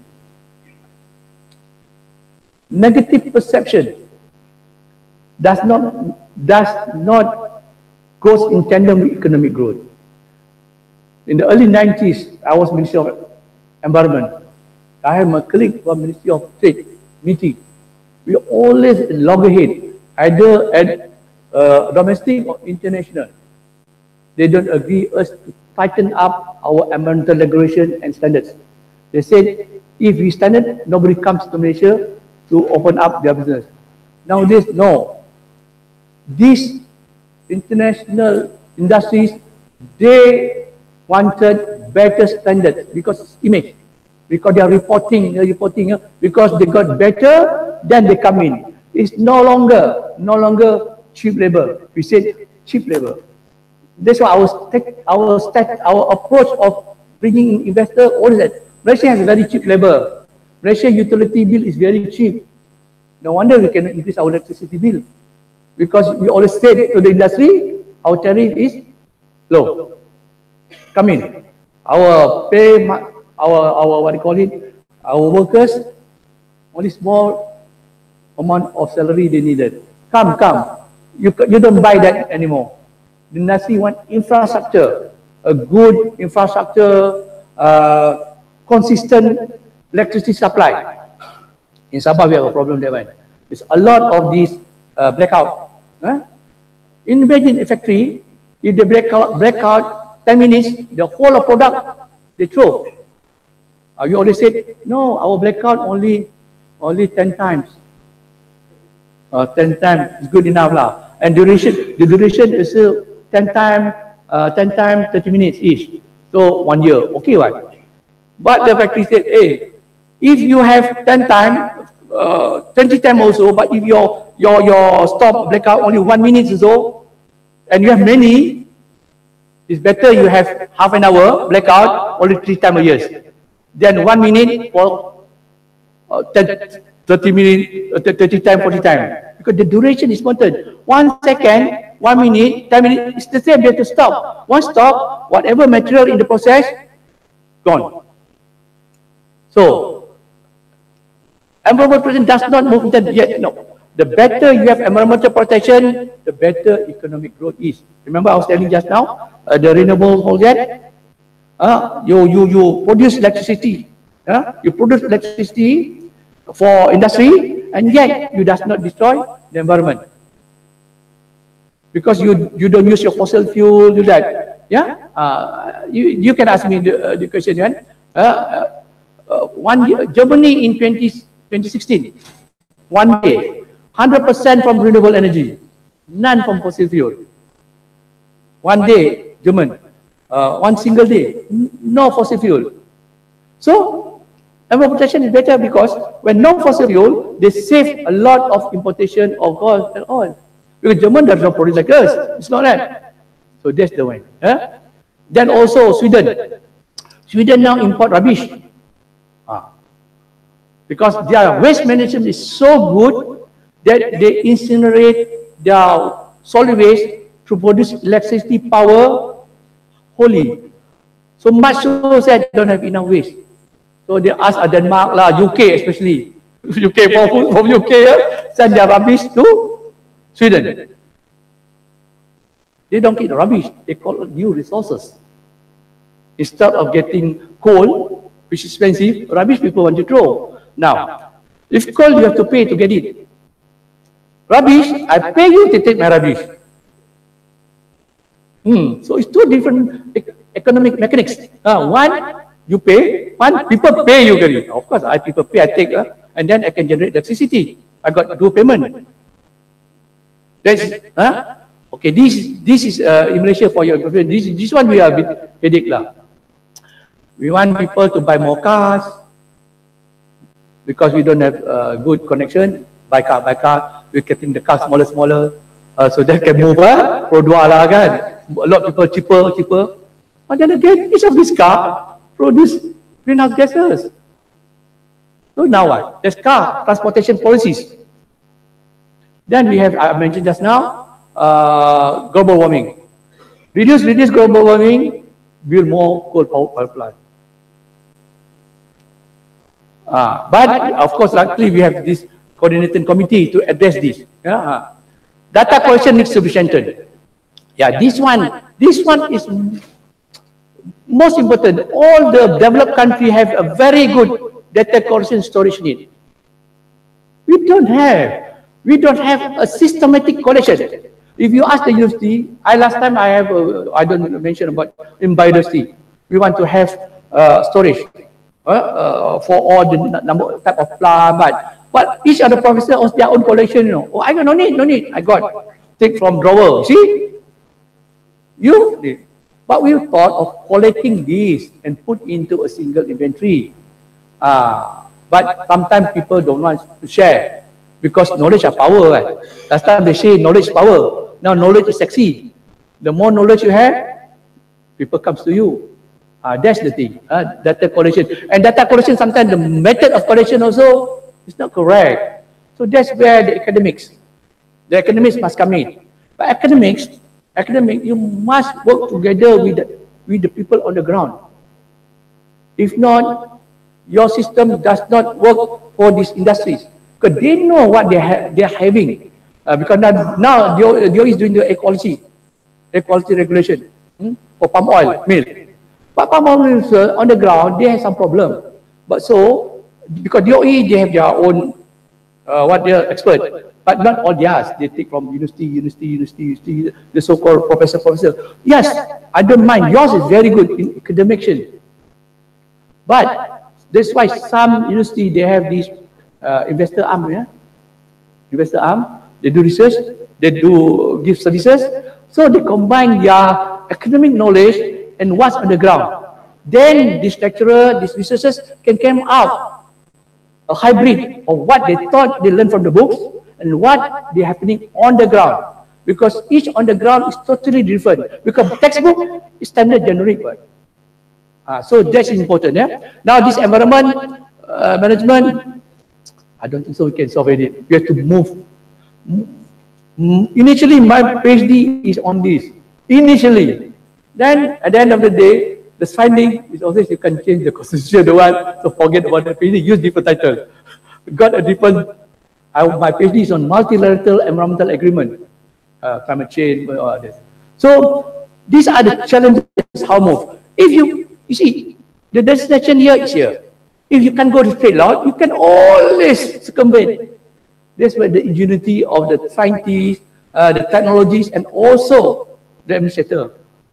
Negative perception does not goes in tandem with economic growth. In the early 90s, I was Minister of Environment. I have my colleague from Ministry of Trade meeting. We always loggerhead, either at domestic or international. They don't agree us to tighten up our environmental regulation and standards. They said, if we standard, nobody comes to Malaysia to open up their business. Nowadays, no. These international industries, they wanted better standards because it's image. Because they are reporting, because they got better, then they come in. It's no longer cheap labor. We said cheap labor. That's why our approach of bringing in investor, what is that? Malaysia has very cheap labor. Malaysia utility bill is very cheap. No wonder we cannot increase our electricity bill. Because we always say to the industry, our tariff is low. Come in. Our pay, our what do you call it? Our workers, only small amount of salary they needed. Come. You don't buy that anymore. The industry want infrastructure, a good infrastructure, consistent electricity supply. In Sabah, we have a problem there. There's a lot of these blackout. Imagine a factory, if they blackout 10 minutes, the whole of product they throw. You always said, no, our blackout only 10 times. 10 times is good enough lah. And the duration is 10 times 30 minutes each. So 1 year, okay, right? But the factory said, hey, if you have 10 times, 20 times also, but if your stop blackout only 1 minute or so, and you have many, it's better you have half an hour blackout only 3 times a year. Then 1 minute for 30 minutes, 30 times, 40 times. Because the duration is wanted. 1 second, 1 minute, 10 minutes, it's the same, they have to stop. One stop, whatever material in the process, gone. So, environmental protection does not move that yet, no. The better you have environmental protection, the better economic growth is. Remember I was telling just now, the renewable project, you produce electricity. You produce electricity for industry, and yet you does not destroy the environment. Because you don't use your fossil fuel, do that. You can ask me the question, Germany in 2016, 1 day, 100% from renewable energy, none from fossil fuel. 1 day, German, 1 single day, no fossil fuel. So, environmental protection is better because when no fossil fuel, they save a lot of importation of gas and oil. Because German does not produce like us, it's not that. So that's the way. Then also Sweden. Sweden now import rubbish. Because their waste management is so good that they incinerate their solid waste to produce electricity power wholly. So much so that they don't have enough waste. So they ask Denmark, UK especially, UK from UK, send their rubbish to Sweden. They don't get the rubbish, they call it new resources. Instead of getting coal, which is expensive, rubbish people want to throw. Now, if coal you have to pay to get it. Rubbish, I pay you to take my rubbish. So it's two different economic mechanics. One, you pay, one, people pay you carry. Of course, people pay, I take, and then I can generate electricity. I got to do payment. That's, Okay, this is in Malaysia for your information. This one we are a bit headache lah. We want people to buy more cars because we don't have good connection. Buy car. We're getting the car smaller, so that can move. Produk lah kan. A lot of people cheaper. But then again, each of these car produce greenhouse gases. So now what? There's car transportation policies. Then we have, I mentioned just now, global warming. Reduce global warming, build more coal power plant. But of course, luckily we have this coordinating committee to address this. Data collection needs to be strengthened. Yeah, this one is most important. All the developed countries have a very good data collection storage need. We don't have a systematic collection. If you ask the university, last time I don't mention about in biodiversity. We want to have storage for all the number type of plant, but each of the professors has their own collection. Oh, I got no need. I got take from drawer. See, but we thought of collecting these and put into a single inventory. But sometimes people don't want to share because knowledge is power. Right? Last time they say knowledge is power. Now knowledge is sexy. The more knowledge you have, people comes to you. That's the thing. Data collection. And data collection, sometimes the method of collection also is not correct. So that's where the academics must come in. But academics, you must work together with the people on the ground. If not, your system does not work for these industries because they know what they are having. Because now DO is doing the air quality regulation for palm oil mill. But palm oil mills on the ground, they have some problem. But so, because DOE, they have their own, what they are expert. But not all theirs. They take from university, the so-called professor. Yes, I don't mind. Yours is very good in academics. But that's why some university, they have this investor arm. Investor arm. They do research. They do give services. So they combine their academic knowledge and what's on the ground. Then this lecturer, these researchers can come out a hybrid of what they thought they learned from the books and what they happening on the ground. Because each on the ground is totally different. Because textbook is standard generic. So that's important. Now this environment management, I don't think so we can solve it. We have to move. Initially, my PhD is on this. Initially. Then, at the end of the day, the finding is always you can change the constitution, so forget about the PhD, use different title. Got a different, my PhD is on multilateral environmental agreement, climate change, all this. So, these are the challenges, how move. If you see, the destination here is here. If you can go to straight route, you can always circumvent. That's where the ingenuity of the scientists, the technologies, and also the administrator.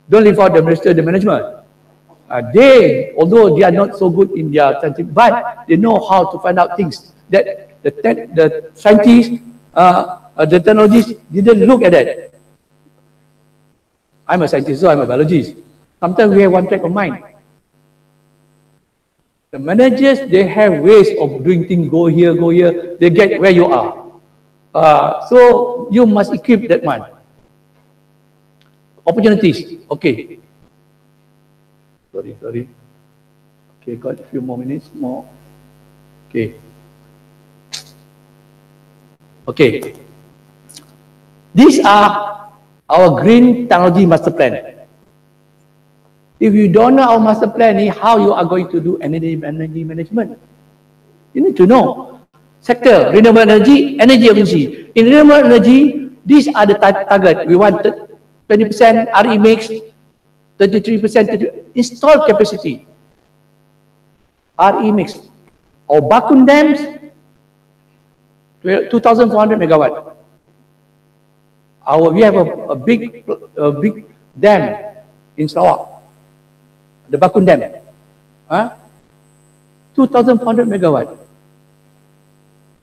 Don't leave out the administrator, the management. Although they are not so good in their scientific, but they know how to find out things that the scientists, the technologists didn't look at that. I'm a scientist, so I'm a biologist. Sometimes we have one track of mind. The managers, they have ways of doing things, go here, they get where you are. So you must equip that one. Opportunities, okay. Sorry. Okay, got a few more minutes more. Okay. These are our green technology master plan. If you don't know our master plan, how you are going to do energy management? You need to know. Sector, renewable energy, energy efficiency. In renewable energy, these are the target. We want 20% RE mix, 33% installed capacity. RE mix. Our Bakun dams, 2,400 megawatt. We have a big dam in Sarawak. The Bakun Dam, 2,400 megawatt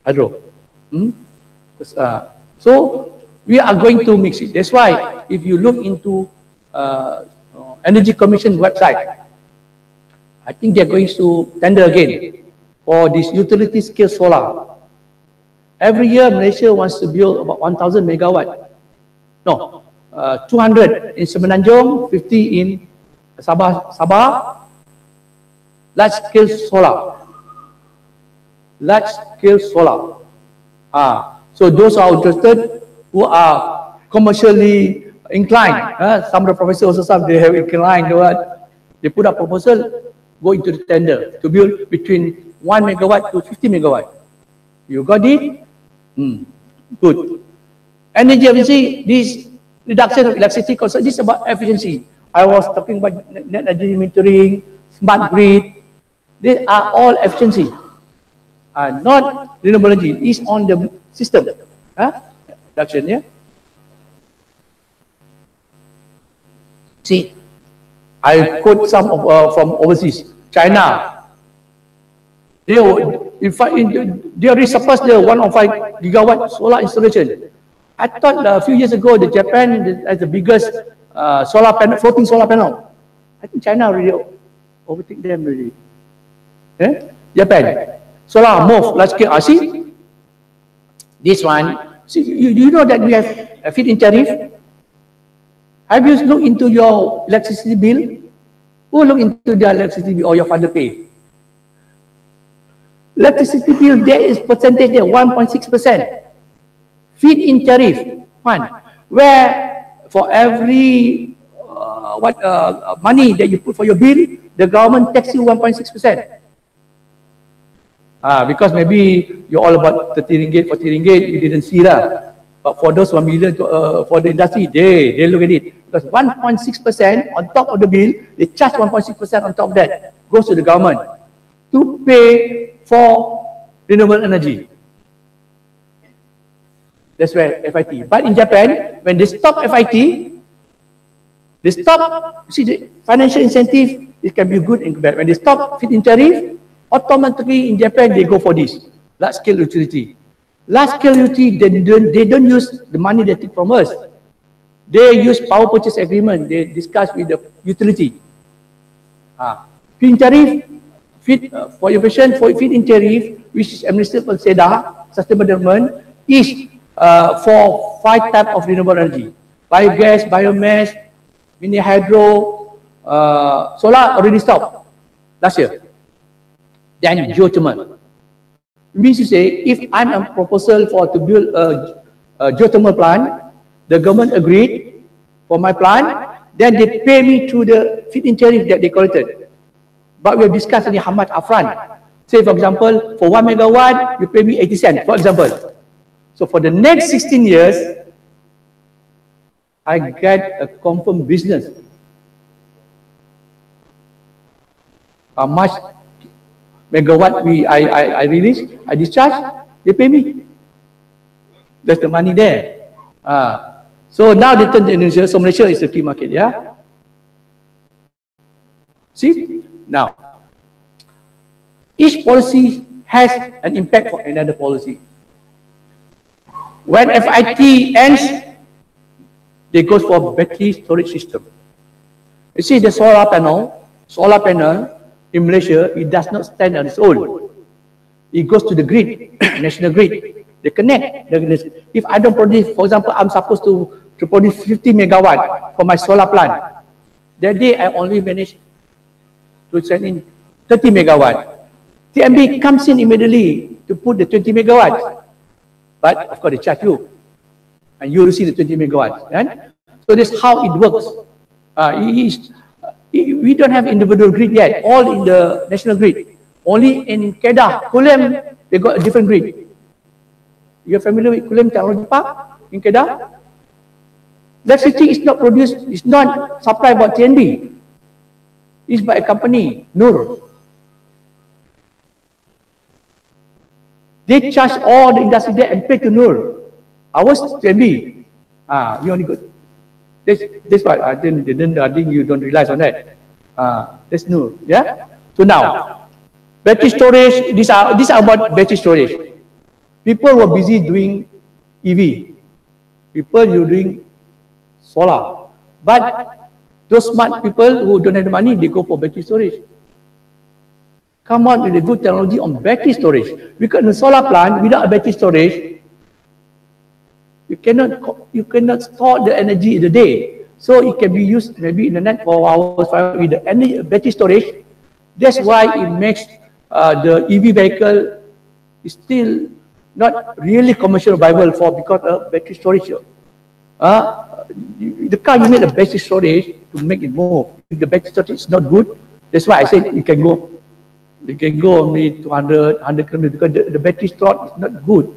hydro. So We are going to mix it. That's why if you look into Energy Commission website, I think they're going to tender again for this utility scale solar. Every year, Malaysia wants to build about 1,000 megawatt. No, 200 in Semenanjung, 50 in Sabah. Large scale solar. Large scale solar. So those who are interested, who are commercially inclined, some of the professors also they have inclined, they put up proposal, go into the tender to build between 1 megawatt to 50 megawatt. You got it? Good. Energy efficiency, this reduction of electricity consumption, this is about efficiency. I was talking about net energy metering, smart grid. These are all efficiency. Not renewable energy. It's on the system. Reduction, yeah. See, I quote some of, from overseas. China. They already surpassed the 105 gigawatt solar installation. I thought a few years ago, the Japan has the biggest solar panel, floating solar panel. I think China already overtake them already. Japan, solar, more large scale. See, this one. See, you know that we have a feed-in tariff. Have you looked into your electricity bill? Who look into the electricity bill or your father pay? Electricity bill, there is percentage there, 1.6%. Feed-in tariff, one, where for every money that you put for your bill, the government tax you 1.6%. Because maybe you're all about 30 ringgit, 40 ringgit, you didn't see that. But for those 1 million, for the industry, they look at it. Because 1.6% on top of the bill, they charge 1.6% on top of that, goes to the government to pay for renewable energy. That's where FIT. But in Japan, when they stop FIT, they stop, see the financial incentive, it can be good and bad. When they stop feed-in tariff, automatically in Japan, they go for this, large scale utility. Large scale utility, they don't use the money they take from us. They use power purchase agreement, they discuss with the utility. Feed-in tariff, for your question, for feed-in tariff, which is administered by SEDA, Sustainable Development, is for 5 types of renewable energy. Biogas, biomass, mini hydro, solar already stopped last year. Then geothermal. Means to say, if I'm a proposal for to build a geothermal plant, the government agreed for my plant, then they pay me through the feed-in tariff that they collected. But we'll discuss how much upfront. Say for example, for 1 megawatt, you pay me 80 cents, for example. So for the next 16 years, I get a confirmed business. How much megawatt I release, I discharge, they pay me. That's the money there. So now they turn to Indonesia, so Malaysia is the key market, yeah? See? Now, each policy has an impact for another policy. When FIT ends, they go for battery storage system. You see the solar panel in Malaysia, it does not stand on its own. It goes to the grid, national grid. They connect. If I don't produce, for example, I'm supposed to produce 50 megawatt for my solar plant. That day, I only managed to send in 30 megawatt. TMB comes in immediately to put the 20 megawatts. But of course, they charge you. And you receive the 20 megawatts. Right? So that's how it works. We don't have individual grid yet, all in the national grid. Only in Kedah, Kulem, they got a different grid. You're familiar with Kulem Technology Park in Kedah? Electricity is not produced, it's not supplied by TNB. It's by a company, Nur. They charge all the industry there and pay to Nur. Ours TNB. We only got. That's why I think you don't realize on that. That's Nur. Yeah. So now, battery storage. These are about battery storage. People were busy doing EV. people using solar. But those smart people who don't have the money, they go for battery storage. Come out with a good technology on battery storage. Because in a solar plant, without a battery storage, you cannot store the energy in the day. So it can be used maybe in the night for hours, 5 hours with the battery storage. That's why it makes the EV vehicle is still not really commercial viable for because of battery storage. The car you need a battery storage to make it move. If the battery storage is not good, that's why I said you can go only 200, 100 kilometers because the battery storage is not good.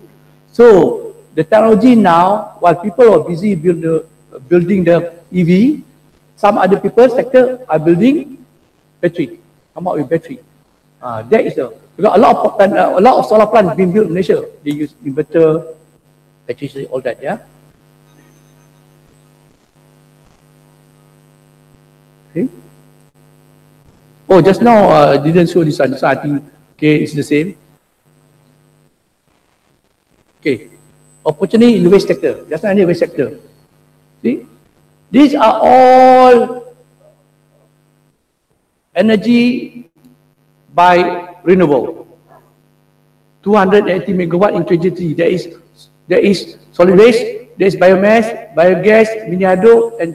So the technology now, while people are busy building the EV, some other people sector are building battery. Come out with battery. That is because a lot of solar plants being built in Malaysia. They use inverter, battery, all that. Yeah. Okay. Oh, just now I didn't show this one. So I think okay, it's the same. Okay. Opportunity in the waste sector. Just now in the waste sector. See, these are all energy by renewable. 280 megawatt in 2023. There is solid waste, there is biomass, biogas, mini hydro, and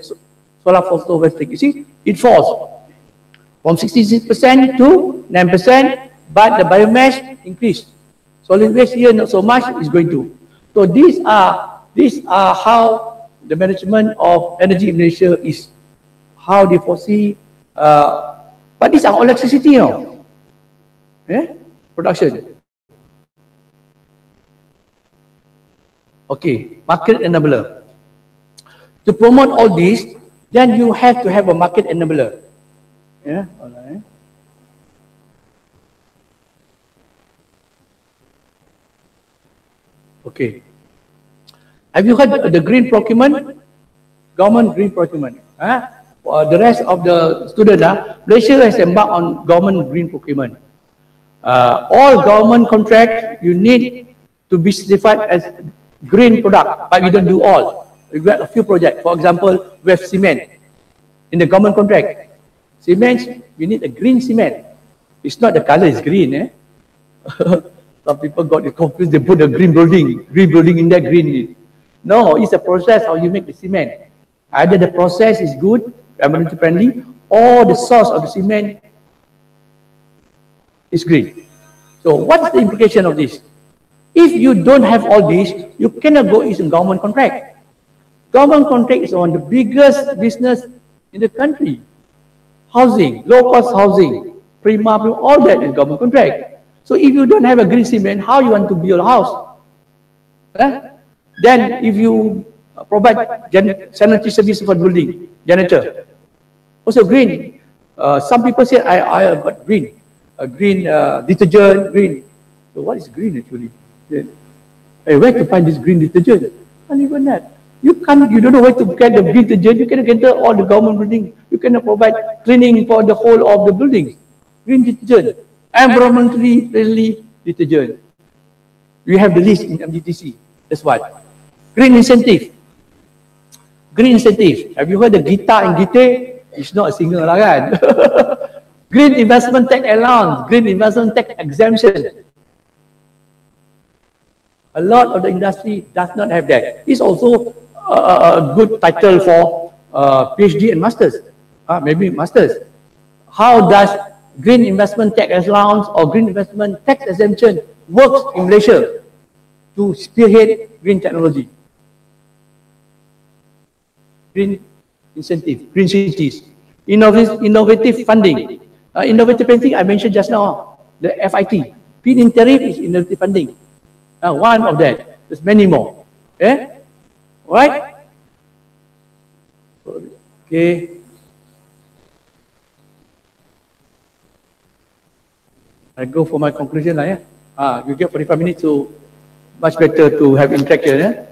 solar photovoltaic. You see, it falls from 66% to 9%, but the biomass increased. Solid waste here not so much is going to. So these are how the management of energy in Malaysia is, how they foresee. But these are electricity, you know. Production. Okay, market enabler. To promote all this, then you have to have a market enabler. Yeah, all right. Okay. Have you heard the green procurement? Government green procurement. The rest of the students, Malaysia has embarked on government green procurement. All government contracts, you need to be certified as green product, but we don't do all. We got a few projects. For example, we have cement in the government contract. Cement, we need a green cement. It's not the color is green. Some people got confused. They put a green building in there, green. No, it's a process how you make the cement. Either the process is good, environmentally friendly, or the source of the cement is green. So what's the implication of this? If you don't have all this, you cannot go into government contract. Government contract is one of the biggest business in the country. Housing, low-cost housing, prima, all that is government contract. So if you don't have a green cement, how you want to build a house? Then if you provide sanitary service for building, janitor, also green. Some people say, I got green. Green detergent, green. So what is green actually? Hey, where to find this green detergent? Can't even that. You don't know where to get the green detergent. You cannot enter all the government buildings. You cannot provide cleaning for the whole of the buildings. Green detergent, environmentally friendly detergent. We have the list in MDTC. That's what. Green incentive. Green incentive. Have you heard the guitar and guitar? It's not a singer lah kan? Green investment tax allowance, green investment tax exemption. A lot of the industry does not have that. It's also a good title for PhD and masters. Maybe masters. How does green investment tax allowance or green investment tax exemption works in Malaysia to spearhead green technology? Green incentive, green cities, innovative funding. Innovative funding I mentioned just now, the FIT. Feed-in tariff is innovative funding. One of that. There's many more. Right? Okay. I go for my conclusion lah. You get 45 minutes, so much better to have interaction.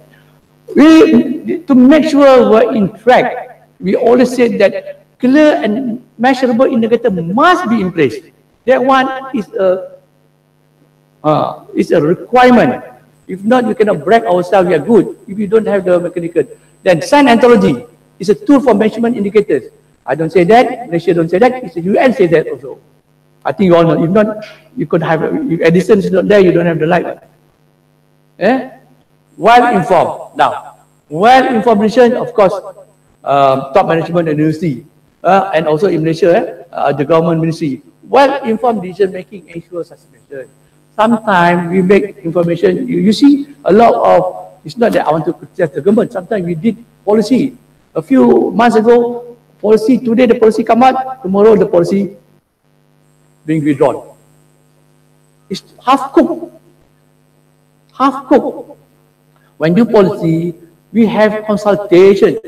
To make sure we're in track, we always said that clear and measurable indicator must be in place. That one is a requirement If not, we cannot brag ourselves we are good if you don't have the mechanical. Then sign anthology is a tool for measurement indicators. I don't say that, Malaysia don't say that, it's the UN say that also. I think you all know. If not, you could have, if Edison is not there, you don't have the light. Well-informed. Now, well-informed decision, of course, top management and university, and also in Malaysia, the government ministry. Well-informed decision making ensures success. Sometimes we make information, you see a lot of, it's not that I want to criticize the government, sometimes we did policy. A few months ago, policy, today the policy come out, tomorrow the policy being withdrawn. It's half-cooked. Half-cooked. When you policy, we have consultation.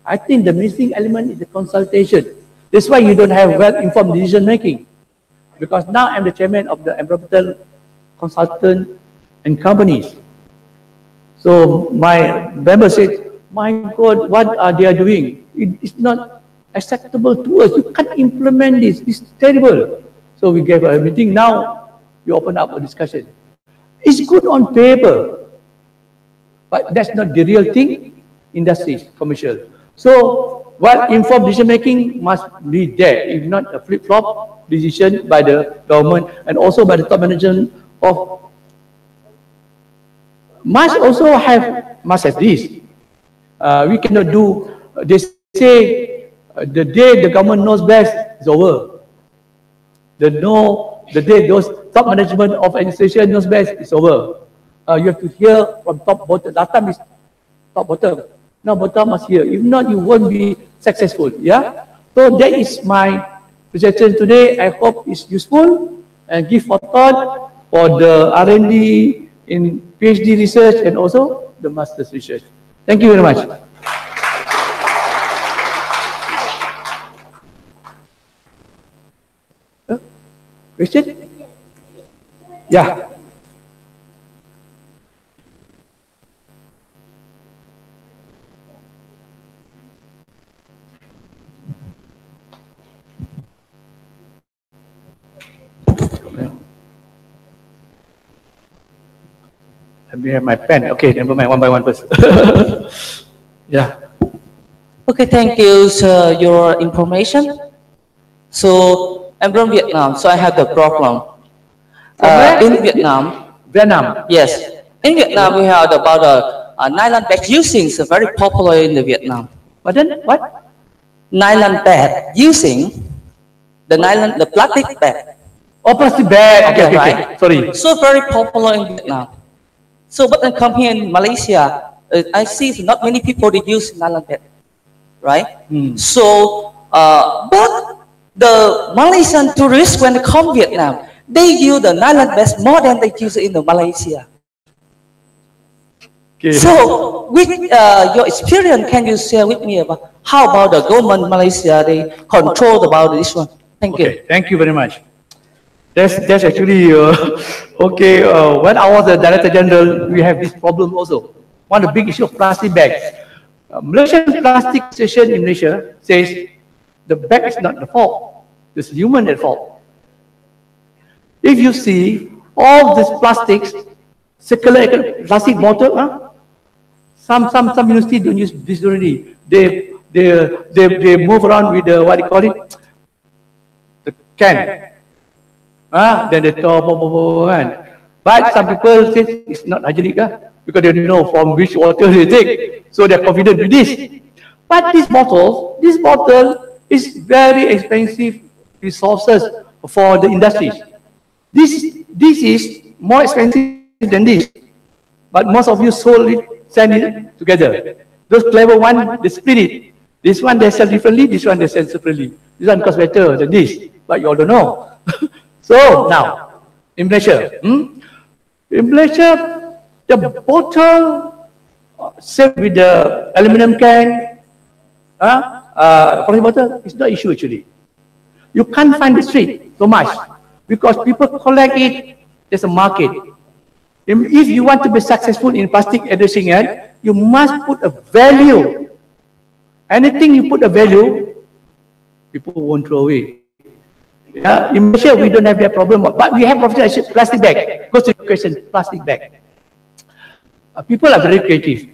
I think the missing element is the consultation. That's why you don't have well-informed decision making. Because now I'm the chairman of the environmental consultant and companies. So my member said, my God, what are they doing? It's not acceptable to us. You can't implement this. It's terrible. So we gave a meeting. Now we open up a discussion. It's good on paper, but that's not the real thing. Industries, commercial. So well-informed decision making must be there. If not, a flip-flop decision by the government and also by the top management of must have this. We cannot do. They say the day the government knows best is over. The day those top management of administration knows best is over. You have to hear from top bottom. Last time is top bottom. Now bottom must hear. If not, you won't be successful. Yeah. So that is my presentation today. I hope it's useful and give for thought for the R&D in PhD research and also the master's research. Thank you very much. Question? Yeah. Let me have my pen. Okay, never mind, one by one first. Yeah. Okay, thank you for your information. So I'm from Vietnam, so I have the problem. In Vietnam. Vietnam. Yes. In Vietnam, we have about a nylon bag using is very popular in the Vietnam. But then what? Nylon bag using the nylon, the plastic bag. Oh, plastic bag. Okay, right. Sorry. So very popular in Vietnam. So, but then come here in Malaysia, I see not many people they use nylon bag, right? So, but the Malaysian tourists when they come Vietnam, they use the nylon bags more than they use it in the Malaysia. Okay. So, with your experience, can you share with me about how about the government Malaysia they control about this one? Thank you. Thank you very much. That's actually okay. When I was the Director General, we have this problem also. One of the big issue of plastic bags. Malaysian Plastic Association in Malaysia says the bag is not the fault. It's human at fault. If you see all these plastics, circular plastic bottle, some universities don't use this already. They move around with the what do you call it? The can. Then they talk, but some people say it's not hygienic because they don't know from which water they take, so they're confident with this. But this bottle is very expensive resources for the industries. This is more expensive than this, but most of you sold it, send it together. Those clever ones, they split it. This one they sell differently, this one they sell separately. This one costs better than this, but you all don't know. So now, in Malaysia, the bottle served with the aluminum can, plastic bottle, it's not an issue actually. You can't find the street so much because people collect it. There's a market. If you want to be successful in plastic addressing it, you must put a value. Anything you put a value, people won't throw away. In Malaysia, we don't have that problem, but we have plastic bag. Goes to the question, plastic bag. People are very creative.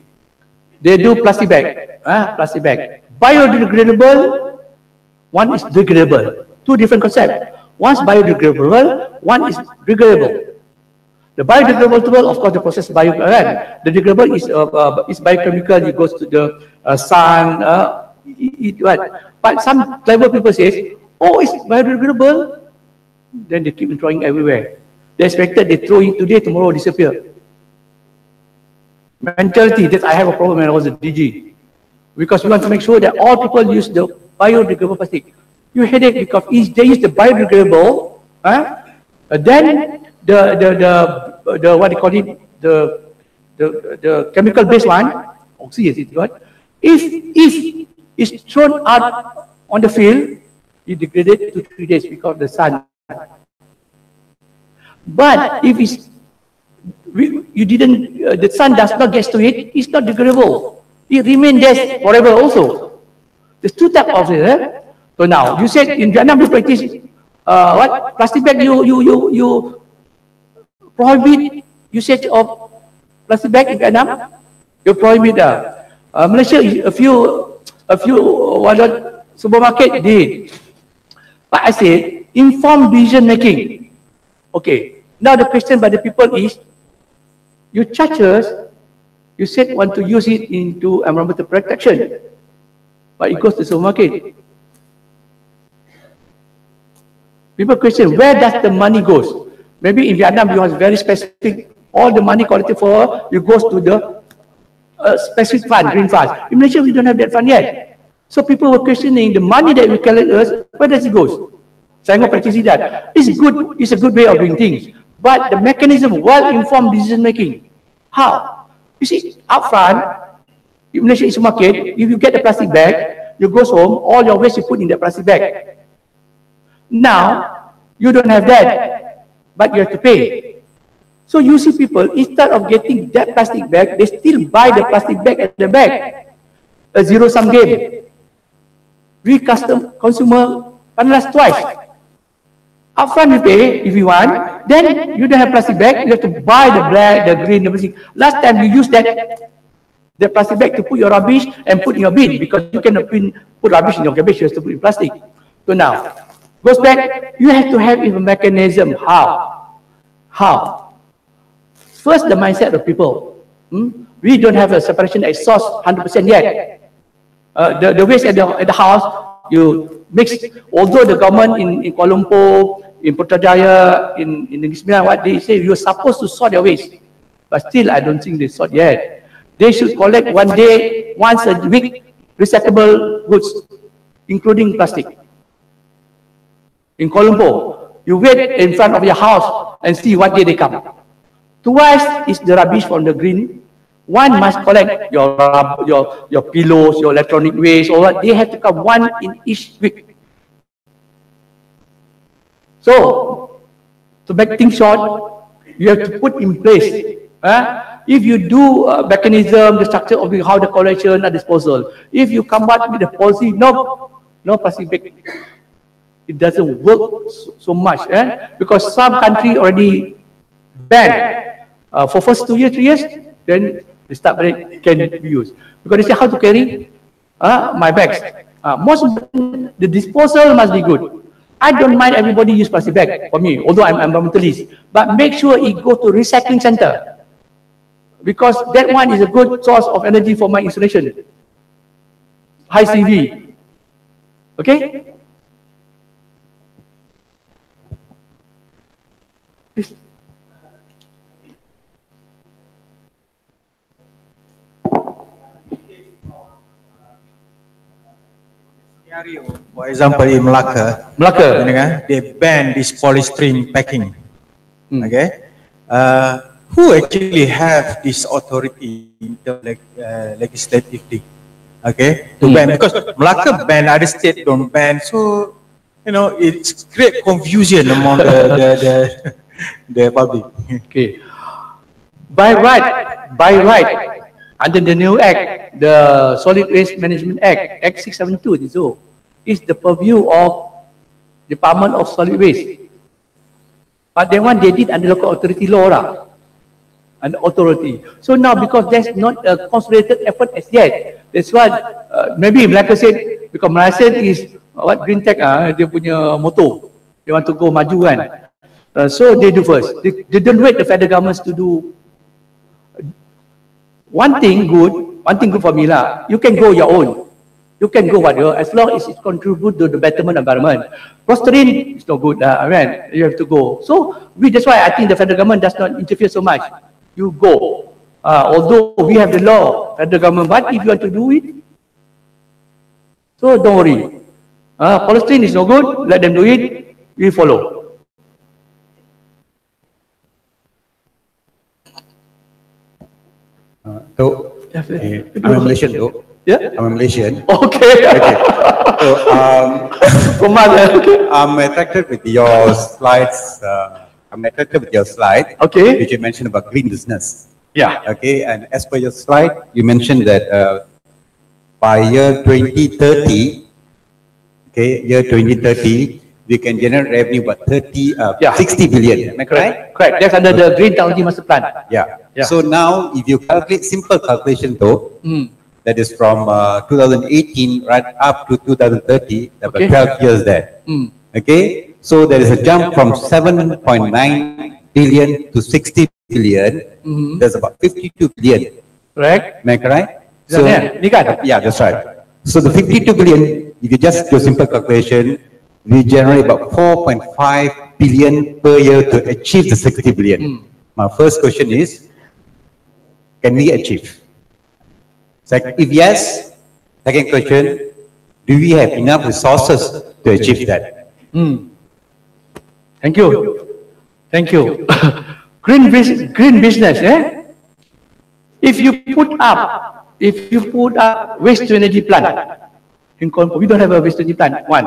They do plastic bag, plastic bag. Biodegradable, one is degradable. Two different concepts. One is biodegradable, one is degradable. The biodegradable, of course, the process bio. The degradable is biochemical. It goes to the sun. But some clever people say, "Oh, it's biodegradable." Then they keep throwing everywhere. They expected they throw it today, tomorrow disappear. Mentality that I have a problem when I was a DG, because we want to make sure that all people use the biodegradable plastic. You headache because if they use the biodegradable, then the what they call it, the chemical based one, oxy as it got, if it's thrown out on the field, it degraded to 3 days because of the sun. But if it's you didn't, the sun does not get to it, it's not degradable. It remains there forever also. There's two types of it. So now, you said in Vietnam you practice what? Plastic bag, you prohibit usage of plastic bag in Vietnam? You prohibit Malaysia, a few supermarket did. But I said, informed decision making. Okay, now the question by the people is, you charge us, you said want to use it into environmental protection, but it goes to the supermarket. People question, where does the money goes? Maybe in Vietnam you have very specific, all the money collected for you goes to the specific fund, green fund. In Malaysia we don't have that fund yet. So people were questioning the money that we collect us, where does it go? Saya nggak practice that. It's good, it's a good way of doing things. But the mechanism, well-informed decision making. How? You see, up front, in Malaysia is a market, if you get the plastic bag, you go home, all your waste you put in the plastic bag. Now, you don't have that, but you have to pay. So you see people, instead of getting that plastic bag, they still buy the plastic bag at the back. A zero-sum game. We consumer penalize twice. Upfront you pay if you want, then you don't have plastic bag, you have to buy the black, the green, everything. Last time you used the plastic bag to put your rubbish and put in your bin, because you cannot put rubbish in your garbage, you have to put in plastic. So now, goes back, you have to have a mechanism. How? First, the mindset of people. We don't have a separation at source 100% yet. The waste at the house, you mix, although the government in Kuala Lumpur, in Putrajaya, in Negeri Sembilan, what they say, you're supposed to sort your waste. But still, I don't think they sort yet. They should collect one day, once a week, recyclable goods, including plastic. In Kuala Lumpur, you wait in front of your house and see what day they come. Twice is the rubbish from the green. One must collect your pillows, your electronic waste, or what. They have to come one in each week. So, to make things short, you have to put in place. If you do a mechanism, the structure of how the collection and disposal, if you come up with a policy, no plastic bag, it doesn't work so much. Because some country already banned for first 2 years, 3 years, then they start can be used. Because they say how to carry my bags. Most the disposal must be good. I don't mind everybody use plastic bag for me, although I'm environmentalist. But make sure it go to recycling center, because that one is a good source of energy for my installation. High CV. Okay? For example, in Melaka, they ban this polystyrene packing. Okay, who actually have this authority in the legislatively? Okay, to ban, because Melaka ban, other state don't ban, so it's great confusion among the public. Okay, by right, under the new act, the Solid Waste Management Act, Act 672, is the purview of Department of Solid Waste. But the one they did under local authority law. and authority. So now, because there's not a concentrated effort as yet, that's why maybe Melaka said, because Malaysia is what green tech, dia punya motto, they want to go maju kan. So they do first. They don't wait the federal governments to do. One thing good for me lah. You can go your own. You can go whatever, as long as it contribute to the betterment environment. Fostering is not good, right? You have to go. So that's why I think the federal government does not interfere so much. You go. Although we have the law, federal government, but if you want to do it, so don't worry. Fostering is not good. Let them do it. We follow. I'm a Malaysian, though. Yeah? I'm a Malaysian. Okay. So, Okay. I'm attracted with your slides. Okay. Which you mentioned about green business. Yeah. Okay, and as per your slide, you mentioned that by year 2030, we can generate revenue about 60 billion. Am I correct? Correct. That's under the Green Technology Master Plan. Yeah. Yeah. So now, if you calculate simple calculation though, that is from 2018 right up to 2030, about 12 years there. Okay, so there is a jump from 7.9 billion to 60 billion. There's about 52 billion. Correct. Am I correct? So, yeah, that's right. So the 52 billion, if you just do a simple calculation, we generate about 4.5 billion per year to achieve the 60 billion. My first question is, can we achieve? If yes, second question, do we have enough resources to achieve that? Thank you. Thank you. Green business, eh? If you put up waste to energy plant in Kuala Lumpur, we don't have a waste to energy plant. One.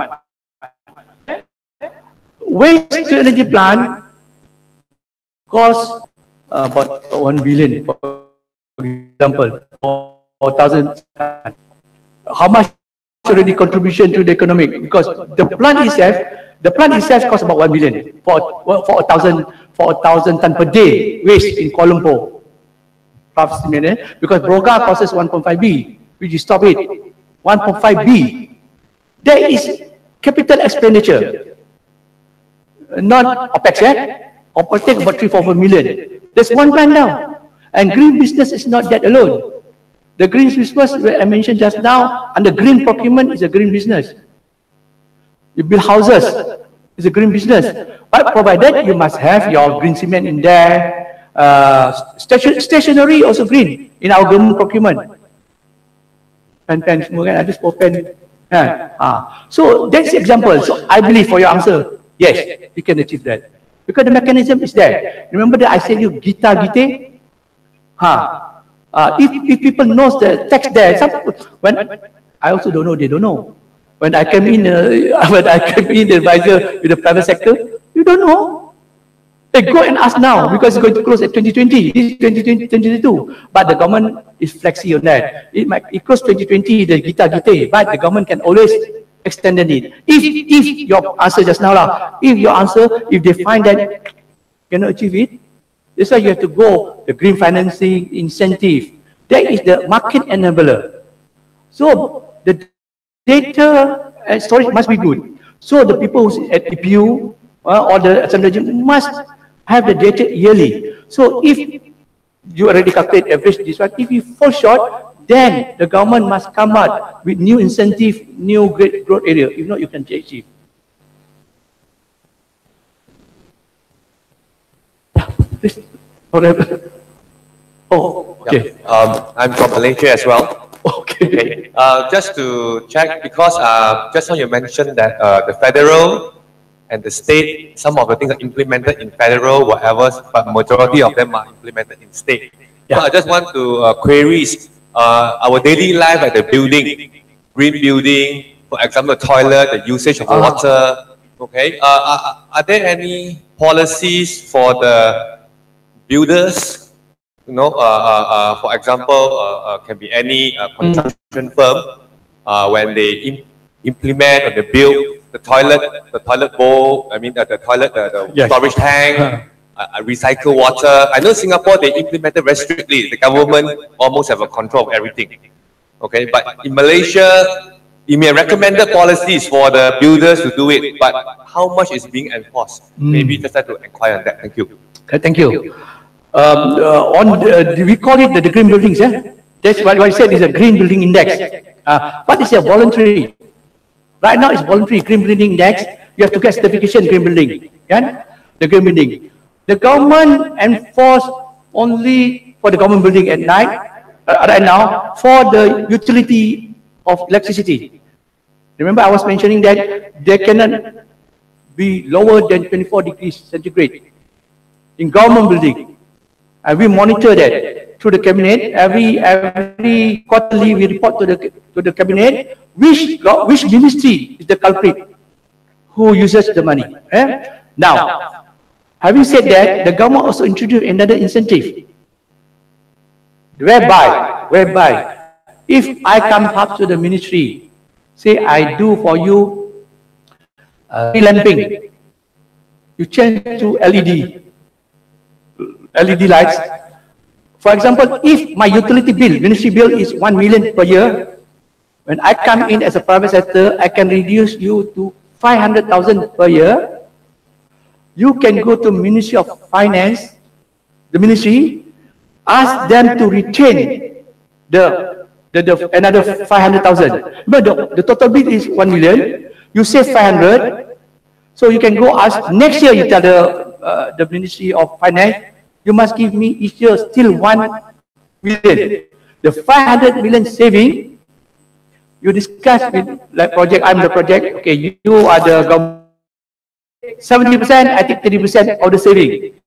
Waste to energy plant costs about 1 billion, for example, or 1,000. How much already contribution to the economic? Because the plant itself costs about 1 billion for 1,000 ton per day waste in Kuala Lumpur. Because Broga costs 1.5 B, which you stop it. 1.5 B. There is capital expenditure, not OPEX yet. OPEX take about 3-4 million. There's one plan now. And green business is not that alone. The green business I mentioned just now, and the green procurement is a green business. You build houses, it's a green business. But provided you must have your green cement in there. Stationery also green in our government procurement. Pen semua kan, ada sport pen. So that's the example. So I believe for your answer, yes, you can achieve that. Because the mechanism is there. Remember that I said you gite. If people knows the text there, when I also don't know, they don't know. When I came in, the advisor with the private sector, you don't know. They go and ask now because it's going to close at 2020. This is 2022, but the government is flexi on that. It close 2020, the gite, but the government can always extend it. If your answer just now if they find that cannot achieve it, that's why you have to go the green financing incentive. That is the market enabler. So the data and storage must be good. So the people who at EPU or the assembly must have the data yearly. So if you already calculate average this one, if you fall short, then the government must come out with new incentive, new great growth area. If not, you can achieve. Forever. Oh, okay. Yeah. I'm from Malaysia as well. Okay. Just to check, because just now you mentioned that the federal and the state, some of the things are implemented in federal, whatever, but majority of them are implemented in state. Yeah. So I just want to queries our daily life at the building, green building, for example, the toilet, the usage of water. Okay. Are there any policies for the builders? You know, for example, can be any construction firm when they implement or they build the toilet bowl. I mean, the toilet, the yes. storage tank. recycle water. I know Singapore, they implemented very strictly. The government almost have a control of everything. Okay, but in Malaysia, you may have recommended policies for the builders to do it, but how much is being enforced? Maybe just have to inquire on that. Thank you. Thank you. We call it the green buildings. That's what I said is a green building index. But it's a voluntary. Right now it's voluntary green building index. You have to get certification green building. The green building. The government enforce only for the government building at night. Right now for the utility of electricity. Remember I was mentioning that they cannot be lower than 24 degrees centigrade in government building. And we monitor that through the cabinet. Every quarterly we report to the cabinet which ministry is the culprit who uses the money. Now, having said that, the government also introduced another incentive whereby if I come up to the ministry, say I do for you lamping, you change to LED lights. For example, if my utility bill, ministry bill is 1 million per year, when I come in as a private sector, I can reduce you to 500,000 per year. You can go to Ministry of Finance, the ministry, ask them to retain another 500,000. But the total bill is 1 million. You save 500, so you can go ask next year. You tell the Ministry of Finance, you must give me each year still 1 million. The 500 million saving, you discuss with like project. I'm the project. Okay, you are the government. 70%, I take 30% of the saving.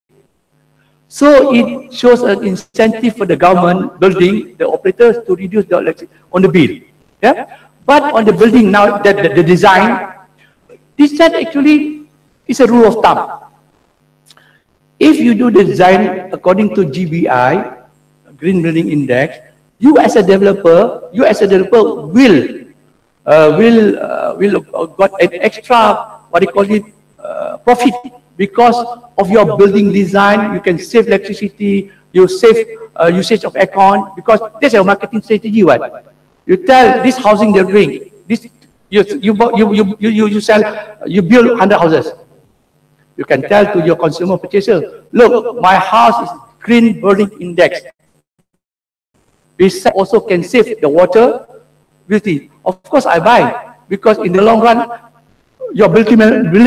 So it shows an incentive for the government building, the operators to reduce the electricity on the bill. But on the building now, the design actually is a rule of thumb. If you do the design according to GBI, Green Building Index, you as a developer will got an extra, what do you call it, profit because of your building design. You can save electricity, you save usage of aircon, because that's your marketing strategy. What you tell this housing they're doing, this you sell, you build 100 houses. You can tell to your consumer purchaser, look, my house is Green Building Index. Besides, also can save the water. Of course, I buy because in the long run, your building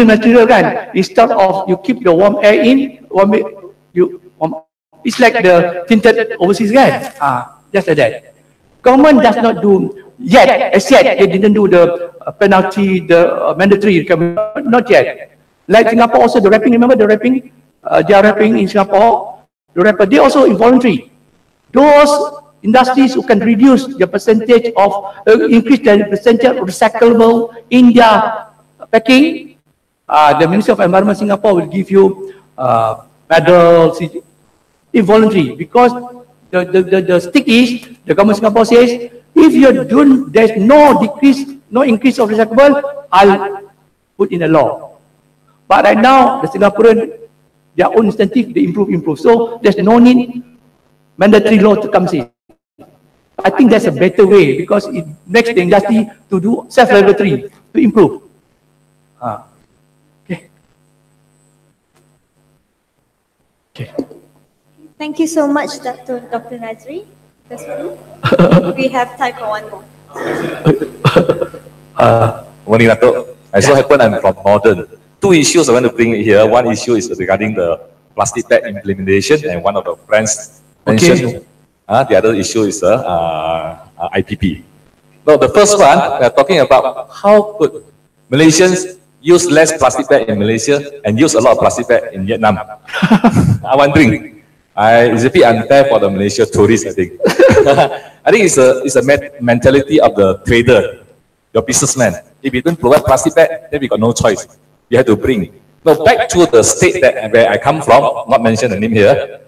material kan, instead of you keep the warm air in, it's like the tinted overseas kan. Just like that. Government does not do yet, as yet, they didn't do the penalty, the mandatory requirement, not yet. Like Singapore also, the wrapping, remember the wrapping? They are wrapping in Singapore, the wrapper, they also involuntary. Those industries who can reduce the percentage of, increase the percentage of recyclable in their packing, the Ministry of Environment Singapore will give you medals, involuntary, because the stick is, the government of Singapore says, if you don't, there's no increase of recyclable, I'll put in a law. But right now, the Singaporean, their own incentive, they improve. So there's no need mandatory law to come in. I think that's a better way because it makes the industry to do self-regulatory, to improve. Okay. Thank you so much, Dr. Nadzri. We have time for one more. Morning, Dato. I so happen I'm from Northern. Two issues I want to bring here. One issue is regarding the plastic bag implementation, and one of the friends mentioned. The other issue is IPP. Now, the first one, we are talking about how could Malaysians use less plastic bag in Malaysia and use a lot of plastic bag in Vietnam. I'm wondering, it's a bit unfair for the Malaysia tourists, I think. I think it's a mentality of the trader, your businessman. If you don't provide plastic bag, then we got no choice. You have to bring. Now, back to the state where I come from, not mention the name here.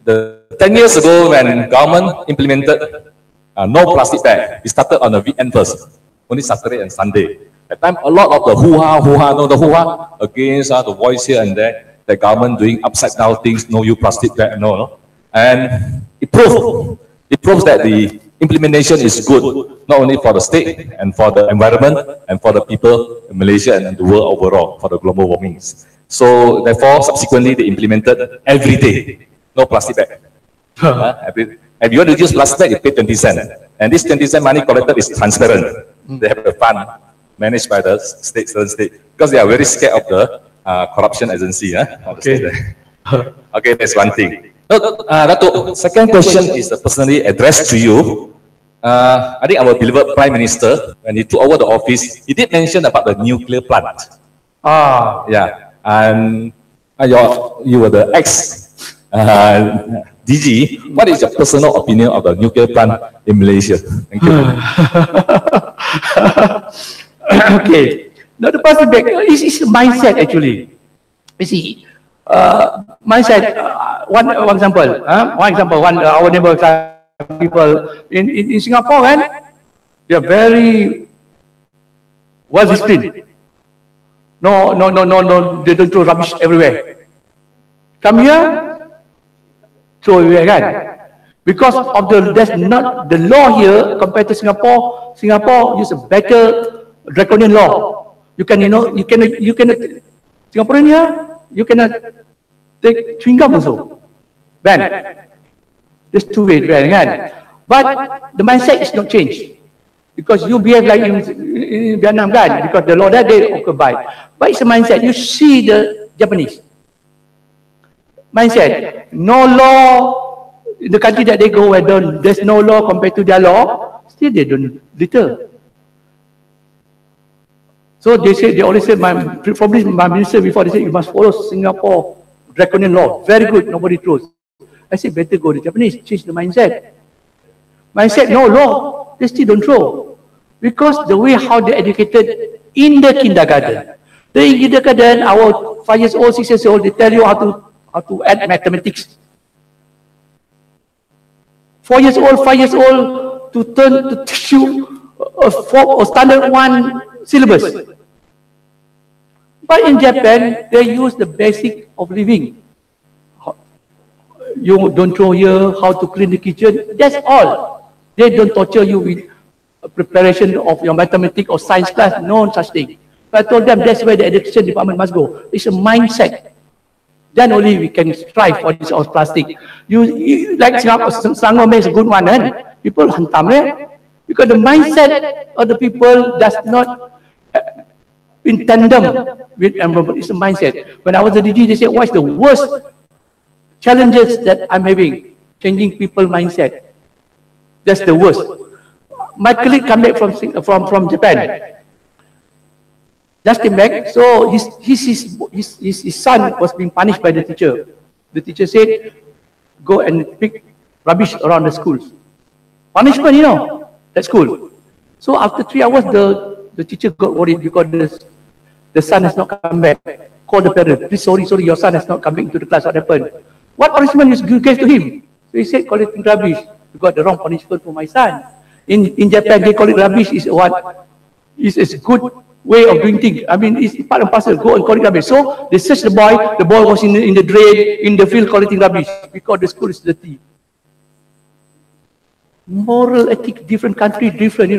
10 years ago, when government implemented no plastic bag, it started on the weekend first, only Saturday and Sunday. At that time, a lot of the hoo-ha, the hoo-ha against the voice here and there. the government doing upside down things, no use plastic bag, no. And it proves that the implementation is good, not only for the state and for the environment and for the people in Malaysia and the world overall for the global warmings. So therefore, subsequently, they implemented every day, no plastic bag. If you want to use plastic bag, you pay 20 cents. And this 20 cent money collected is transparent. They have a fund managed by the state, because they are very scared of the corruption agency. Okay, that's one thing. Dato, second question is personally addressed to you. I think our beloved Prime Minister, when he took over the office, he did mention about the nuclear plant. Yeah, and you were the DG. What is your personal opinion of the nuclear plant in Malaysia? Thank you. Okay. Now the plastic bag is mindset actually. You see, mindset. One example. Our neighbor people in Singapore, they are very well disciplined. No. They don't throw rubbish everywhere. Come here, throw everywhere, because of there's not the law here compared to Singapore. Singapore use a better draconian law. You cannot Singaporean here, you cannot take chewing gum also. Ban. There's two ways, ban. But the mindset is not changed. Because you behave like in Vietnam, because the law that they occupy. But it's a mindset. You see the Japanese mindset. No law in the country that they go where there's no law compared to their law, still they don't litter. So they always say, probably my minister before, they say, you must follow Singapore draconian law. Very good, nobody throws. I say, better go to Japanese, change the mindset. Mindset, no law, they still don't throw. Because the way how they educated in the kindergarten. In kindergarten, our 5 years old, 6 years old, they tell you how to add mathematics. 4 years old, 5 years old, to teach you a standard 1 syllabus. But in Japan, they use the basic of living. You don't throw here, how to clean the kitchen, that's all. They don't torture you with preparation of your mathematics or science class, no such thing. But I told them that's where the education department must go. It's a mindset. Then only we can strive for this of plastic. You like Sangome is a good one, people hantam because the mindset of the people does not in tandem with environment. It's a mindset. When I was a DG, they said, what's the worst challenges that I'm having? Changing people mindset. That's the worst. My colleague come back from Japan. Just came back. So his son was being punished by the teacher. The teacher said, go and pick rubbish around the schools. Punishment, at school. So after 3 hours, the teacher got worried because the son has not come back. Called the parent, please, sorry, your son has not come back into the class. What happened? What punishment you gave to him? So he said, collecting rubbish. You got the wrong punishment for my son. In Japan, they call it rubbish is a good way of doing things. I mean, it's part and parcel. Go and collect rubbish. So they searched the boy. The boy was in the drain, in the field collecting rubbish because the school is dirty. Moral ethics, different country, different,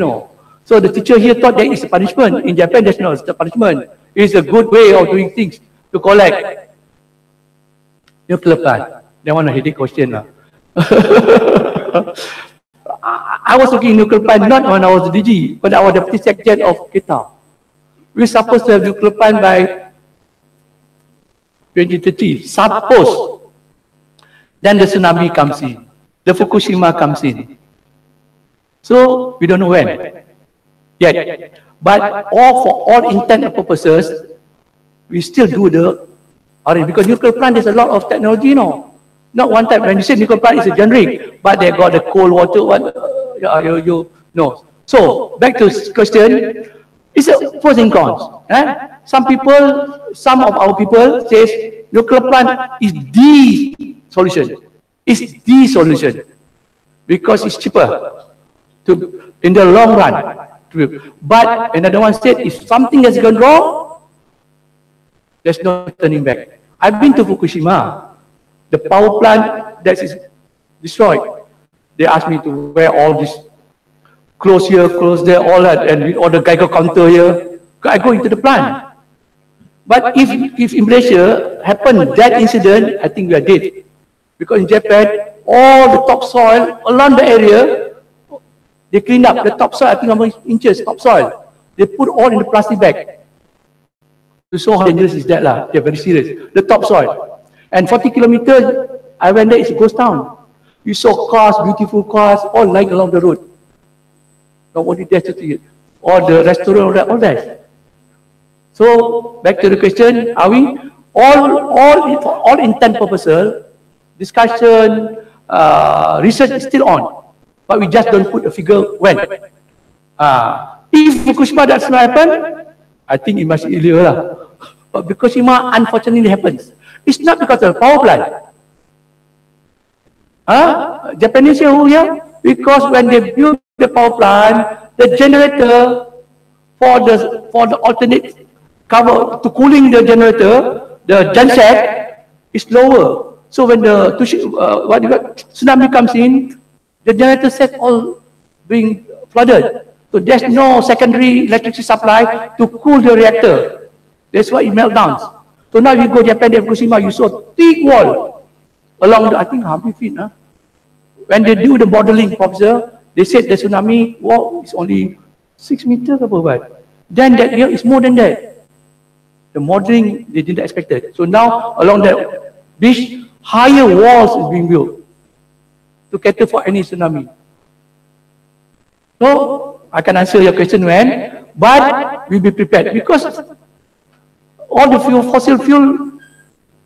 So the teacher here thought that it's a punishment. In Japan, that's not a punishment. It's a good way of doing things to collect. Nuclear plant. That one a headache question. I was working in nuclear plant not when I was DG, but I was deputy secretary of KETA. We're supposed to have nuclear plant by 2030. Suppose. Then the tsunami comes in. The Fukushima comes in. So we don't know when yet. But for all intent and purposes, we still do the R&D because nuclear plant there's a lot of technology, Not one time. When you say nuclear plant, it's a generic, but they got the cold water. So back to this question, it's a pros and cons. Some of our people says nuclear plant is the solution. It's the solution because it's cheaper in the long run. But another one said, if something has gone wrong, there's no turning back. I've been to Fukushima. The power plant that is destroyed. They asked me to wear all this, close here, close there, all that, and with all the Geiger counter here. I go into the plant. But if in Malaysia happened that incident, I think we are dead. Because in Japan, all the topsoil along the area, they clean up the topsoil, I think how many inches topsoil. They put all in the plastic bag. You saw how dangerous is that lah. They're very serious. The topsoil. And 40 kilometers, I went there, it's a ghost town. You saw cars, beautiful cars, all lying along the road. Nobody dares to see it. All the restaurant, all that. So, back to the question, are we all intent purposes, discussion, research is still on, but we just don't put a figure when. If Fukushima does not happen, I think it must be earlier lah. But Fukushima unfortunately happens. It's not because of the power plant. Japanese here, because when they build the power plant, the generator for the alternate cover to cooling the generator, the genset is lower. So when the tsunami comes in, the generator set all being flooded. So there's no secondary electricity supply to cool the reactor. That's why it meltdowns. So now you go Japan and Fukushima, you saw thick wall along the, I think how many feet? When they do the modeling, professor, they said the tsunami wall is only 6 meters above. Then that year is more than that. The modeling they didn't expect it. So now along the beach, higher walls is being built to cater for any tsunami. So I can answer your question when, but we'll be prepared because all the fossil fuel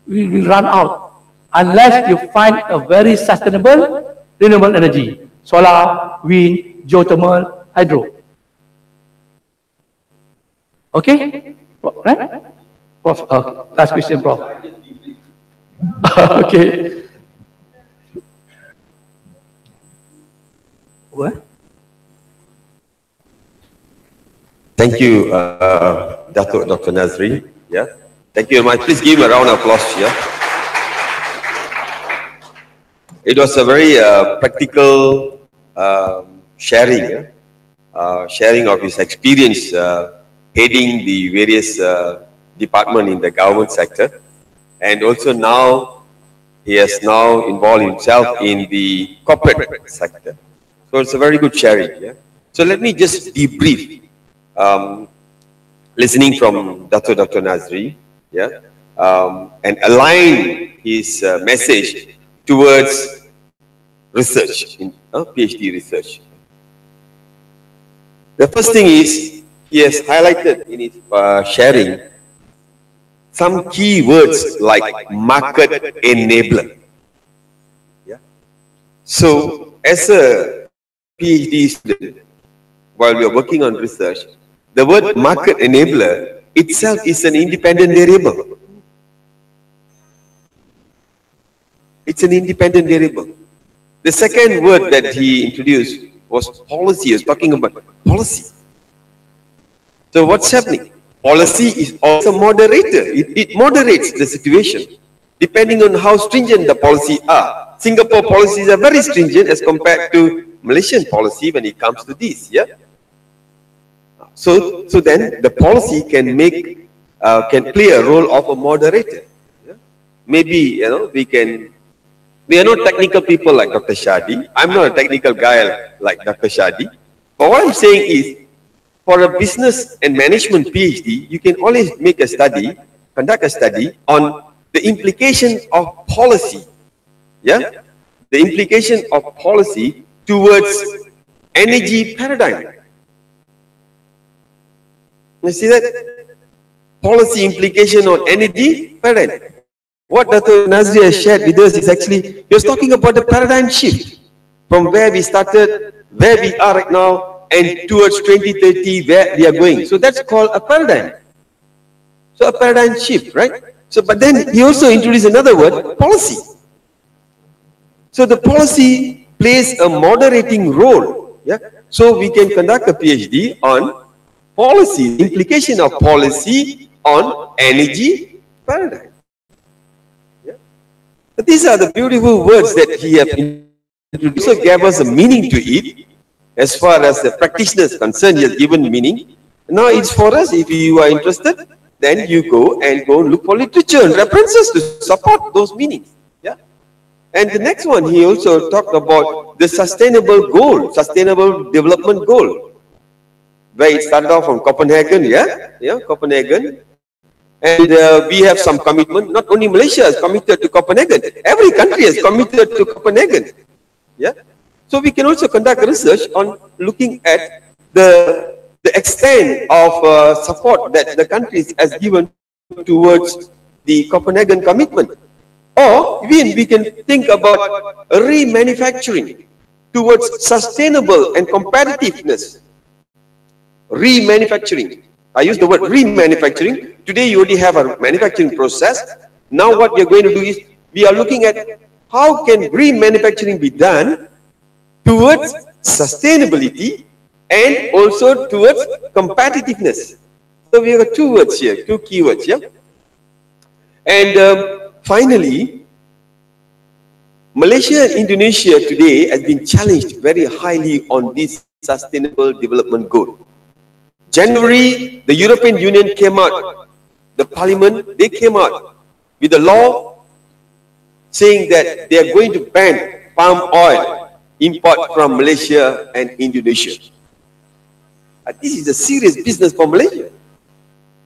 will run out unless you find a very sustainable renewable energy, solar, wind, geothermal, hydro. Okay? Right? Prof, last question, Prof. Okay. What? Thank you, Dato, Dr. Nadzri. Yeah. Thank you very much. Please give him a round of applause. Yeah. It was a very practical sharing, sharing of his experience heading the various departments in the government sector, and also now he has now involved himself in the corporate sector. So it's a very good sharing. Yeah. So let me just debrief. Listening from Dato Dr. Nadzri, yeah, and align his message towards research, in PhD research. The first thing is, he has highlighted in his sharing some key words like market enabler. Yeah. So, as a PhD student, while we are working on research, the word market enabler itself is an independent variable. It's an independent variable. The second word that he introduced was policy. He was talking about policy. So what's happening? Policy is also moderator. It moderates the situation depending on how stringent the policies are. Singapore policies are very stringent as compared to Malaysian policy when it comes to this. Yeah. So then the policy can make can play a role of a moderator. Yeah? Maybe we are not technical people like Dr. Shadi. I'm not a technical guy like Dr. Shadi. But what I'm saying is, for a business and management PhD, you can always make a study, conduct a study on the implication of policy. Yeah, the implication of policy towards energy paradigm. You see that? Policy implication on energy paradigm. What Dato Nadzri has shared with us is actually, he was talking about the paradigm shift from where we started, where we are right now, and towards 2030, where we are going. So that's called a paradigm. So a paradigm shift, right? So, but then he also introduced another word, policy. So the policy plays a moderating role. Yeah. So we can conduct a PhD on policy, implication of policy on energy paradigm. These are the beautiful words that he has introduced. Also gave us a meaning to it. As far as the practitioner is concerned, he has given meaning. Now it's for us. If you are interested, then you go and look for literature and references to support those meanings. Yeah. And the next one, he also talked about the sustainable goal, sustainable development goal, where it started off from Copenhagen. Yeah, Copenhagen. And we have some commitment. Not only Malaysia is committed to Copenhagen, every country is committed to Copenhagen. Yeah. So we can also conduct research on looking at the extent of support that the countries has given towards the Copenhagen commitment. Or even we can think about remanufacturing towards sustainable and competitiveness. Remanufacturing. I use the word remanufacturing. Today you already have a manufacturing process. Now what we are going to do is we are looking at how can remanufacturing be done towards sustainability and also towards competitiveness. So we have two words here, two keywords here. And finally, Malaysia and Indonesia today has been challenged very highly on this sustainable development goal. January, the European Union came out, the Parliament, they came out with a law saying that they are going to ban palm oil import from Malaysia and Indonesia. This is a serious business for Malaysia.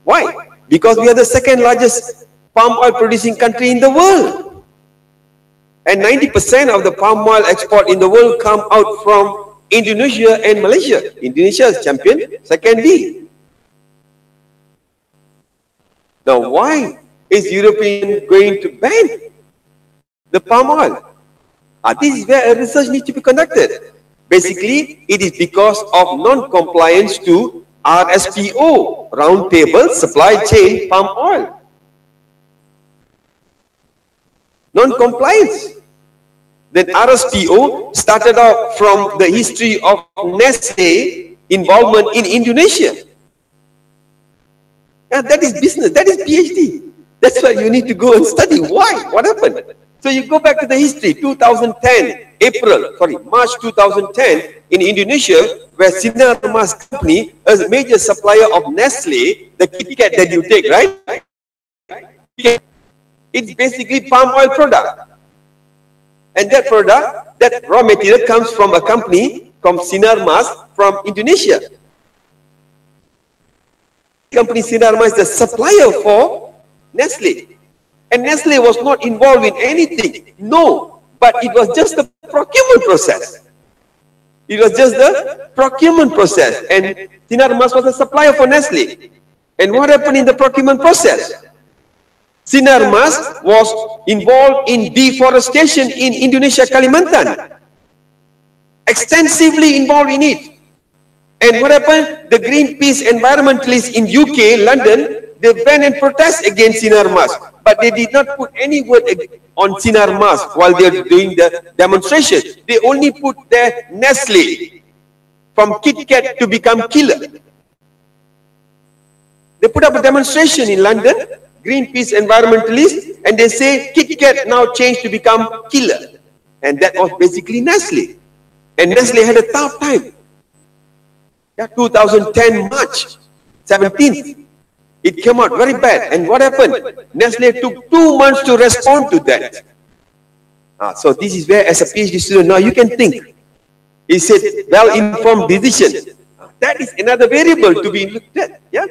Why? Because we are the second largest palm oil producing country in the world. And 90% of the palm oil export in the world come out from Indonesia and Malaysia. Indonesia is champion, secondly. Now why is European going to ban the palm oil? This is where a research needs to be conducted. Basically, it is because of non-compliance to RSPO, Roundtable Supply Chain Palm Oil. Non-compliance. Then RSPO started out from the history of Nestle involvement in Indonesia. And that is business, that is PhD. That's why you need to go and study. Why? What happened? So you go back to the history, 2010, March 2010, in Indonesia, where Sinar Mas company is a major supplier of Nestle, the Kit Kat that you take, right? It's basically palm oil product. And that product, that raw material comes from a company called Sinar Mas from Indonesia. Company Sinar Mas is the supplier for Nestle. And Nestle was not involved in anything. No, but it was just the procurement process. It was just the procurement process. And Sinar Mas was a supplier for Nestle. And what happened in the procurement process? Sinar Mas was involved in deforestation in Indonesia, Kalimantan. Extensively involved in it. And what happened? The Greenpeace environmentalists in UK, London, they banned and protest against Sinar Mas. But they did not put any word on Sinar Mas while they are doing the demonstration. They only put their Nestle from Kit Kat to become killer. They put up a demonstration in London, Greenpeace environmentalists, and they say Kit Kat now changed to become killer. And that was basically Nestle. And Nestle had a tough time. Yeah, 2010 March 17th. It came out very bad. And what happened? Nestle took 2 months to respond to that. So this is where, as a PhD student, now you can think. He said, well-informed decision. That is another variable to be looked at. Yeah.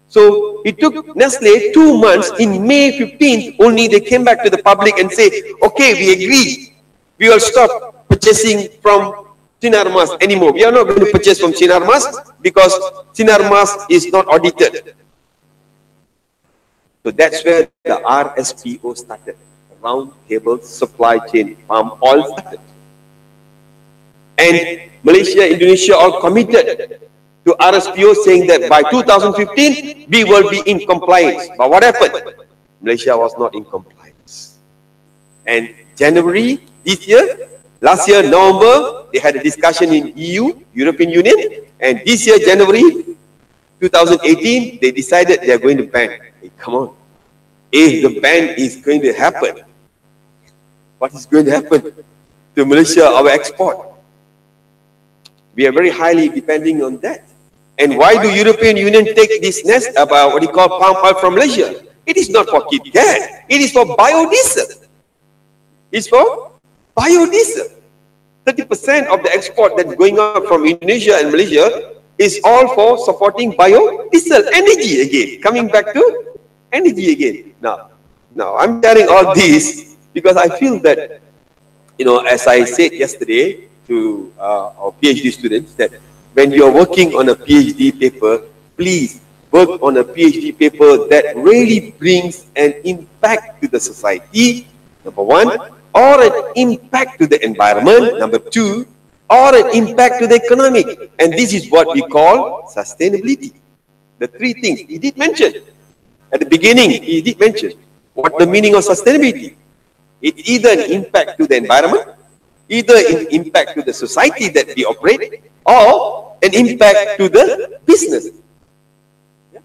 So it took Nestle 2 months. In May 15th, only they came back to the public and say, okay, we agree. We will stop purchasing from Sinar Mas anymore. We are not going to purchase from Sinar Mas because Sinar Mas is not audited. So that's where the RSPO started. Roundtable Supply Chain Palm Oil started. And Malaysia, Indonesia all committed to RSPO saying that by 2015, we will be in compliance. But what happened? Malaysia was not in compliance. And January this year, last year, November, they had a discussion in EU, European Union. And this year, January 2018, they decided they are going to ban. Hey, come on. If the ban is going to happen, what is going to happen to Malaysia, our export? We are very highly depending on that. And why do European Union take this nest about what you call palm oil from Malaysia? It is not for KitKat. It is for biodiesel. It's for biodiesel. 30% of the export that's going on from Indonesia and Malaysia is all for supporting biodiesel, energy again. Coming back to energy again. Now I'm sharing all this because I feel that, you know, as I said yesterday to our PhD students, that when you're working on a PhD paper, please work on a PhD paper that really brings an impact to the society, number one, or an impact to the environment, number two, or an impact to the economic. And this is what we call sustainability. The three things he did mention. At the beginning, he did mention what the meaning of sustainability. It's either an impact to the environment, either an impact to the society that we operate, or an impact to the business. Yeah.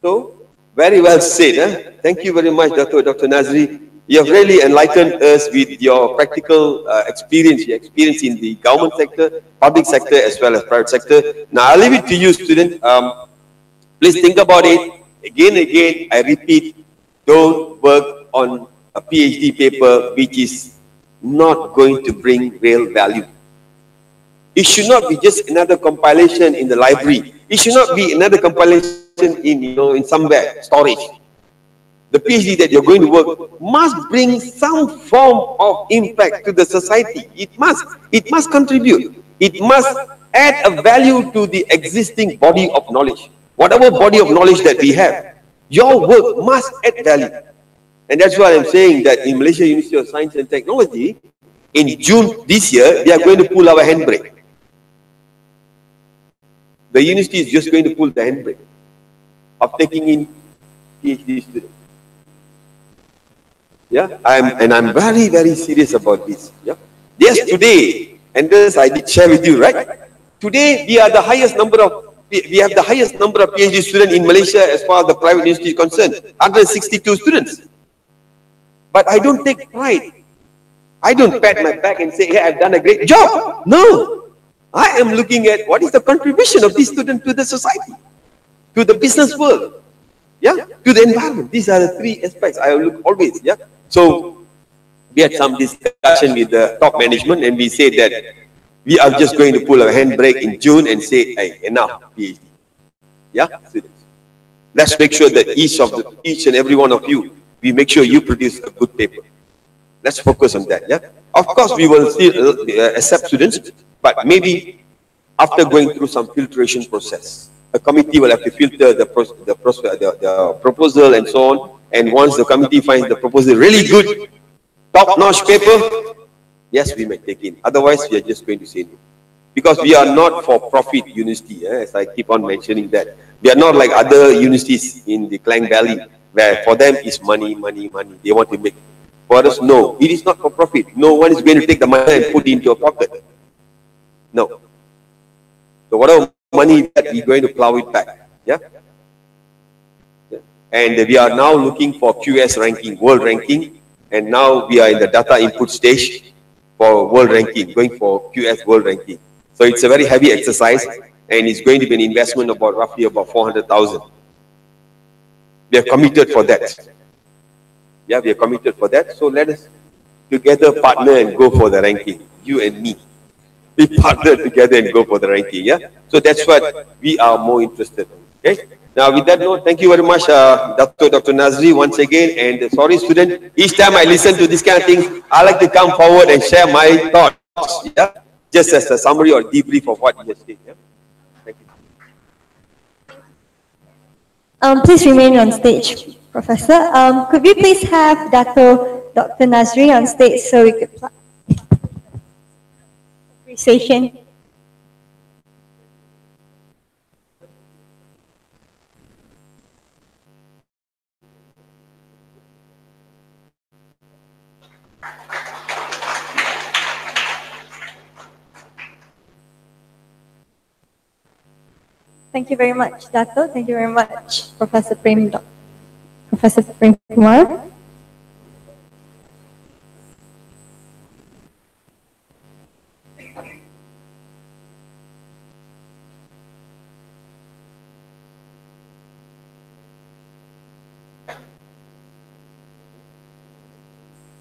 So, very well said. Thank you very much, Dr. Nadzri. You have really enlightened us with your practical experience, your experience in the government sector, public sector, as well as private sector. Now, I'll leave it to you, student. Please think about it. Again, I repeat, don't work on a PhD paper which is not going to bring real value. It should not be just another compilation in the library. It should not be another compilation in, in somewhere, storage. The PhD that you're going to work must bring some form of impact to the society. It must contribute. It must add a value to the existing body of knowledge. Whatever body of knowledge that we have, your work must add value. And that's why I'm saying that in Malaysia University of Science and Technology, in June this year, they are going to pull our handbrake. The university is just going to pull the handbrake of taking in PhD students. Yeah, I'm very, very serious about this. Yeah. Yes, today, and this I did share with you, right? Today we have the highest number of PhD students in Malaysia as far as the private university is concerned, 162 students. But I don't take pride. I don't pat my back and say, hey, I've done a great job. No. I am looking at what is the contribution of these students to the society, to the business world, yeah, to the environment. These are the three aspects I look always, yeah. So we had some discussion with the top management, and we said that we are just going to pull a handbrake in June and say, hey, enough PhD. Yeah, students. Let's make sure that each and every one of you, we make sure you produce a good paper. Let's focus on that. Yeah. Of course, we will still accept students, but maybe after going through some filtration process, a committee will have to filter the proposal and so on. And once the committee finds the proposal really good, top-notch paper, yes, we may take in. Otherwise, we are just going to say no. Because we are not for-profit university, as I keep on mentioning that. We are not like other universities in the Klang Valley, where for them is money, money, money. They want to make. For us, no. It is not for profit. No one is going to take the money and put it into your pocket. No. So whatever money that we're going to plow it back. Yeah? And we are now looking for QS ranking, world ranking. And now we are in the data input stage for world ranking, going for QS world ranking. So it's a very heavy exercise, and it's going to be an investment of roughly about 400,000. We are committed for that. Yeah, we are committed for that. So let us together partner and go for the ranking. You and me. We partner together and go for the ranking. Yeah. So that's what we are more interested in. Okay. Now with that note, thank you very much, Dr. Nadzri, once again. And sorry, student, each time I listen to this kind of thing, I like to come forward and share my thoughts. Yeah. Just as a summary or debrief of what you just said. Yeah. Thank you. Please remain on stage, Professor. Could we please have Dato, Dr. Nadzri on stage so we could appreciation. Thank you very much, Dato. Thank you very much, Professor Prem Kumar.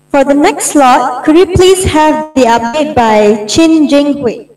For the next slot, could we please have the update by Chin Jing Hui?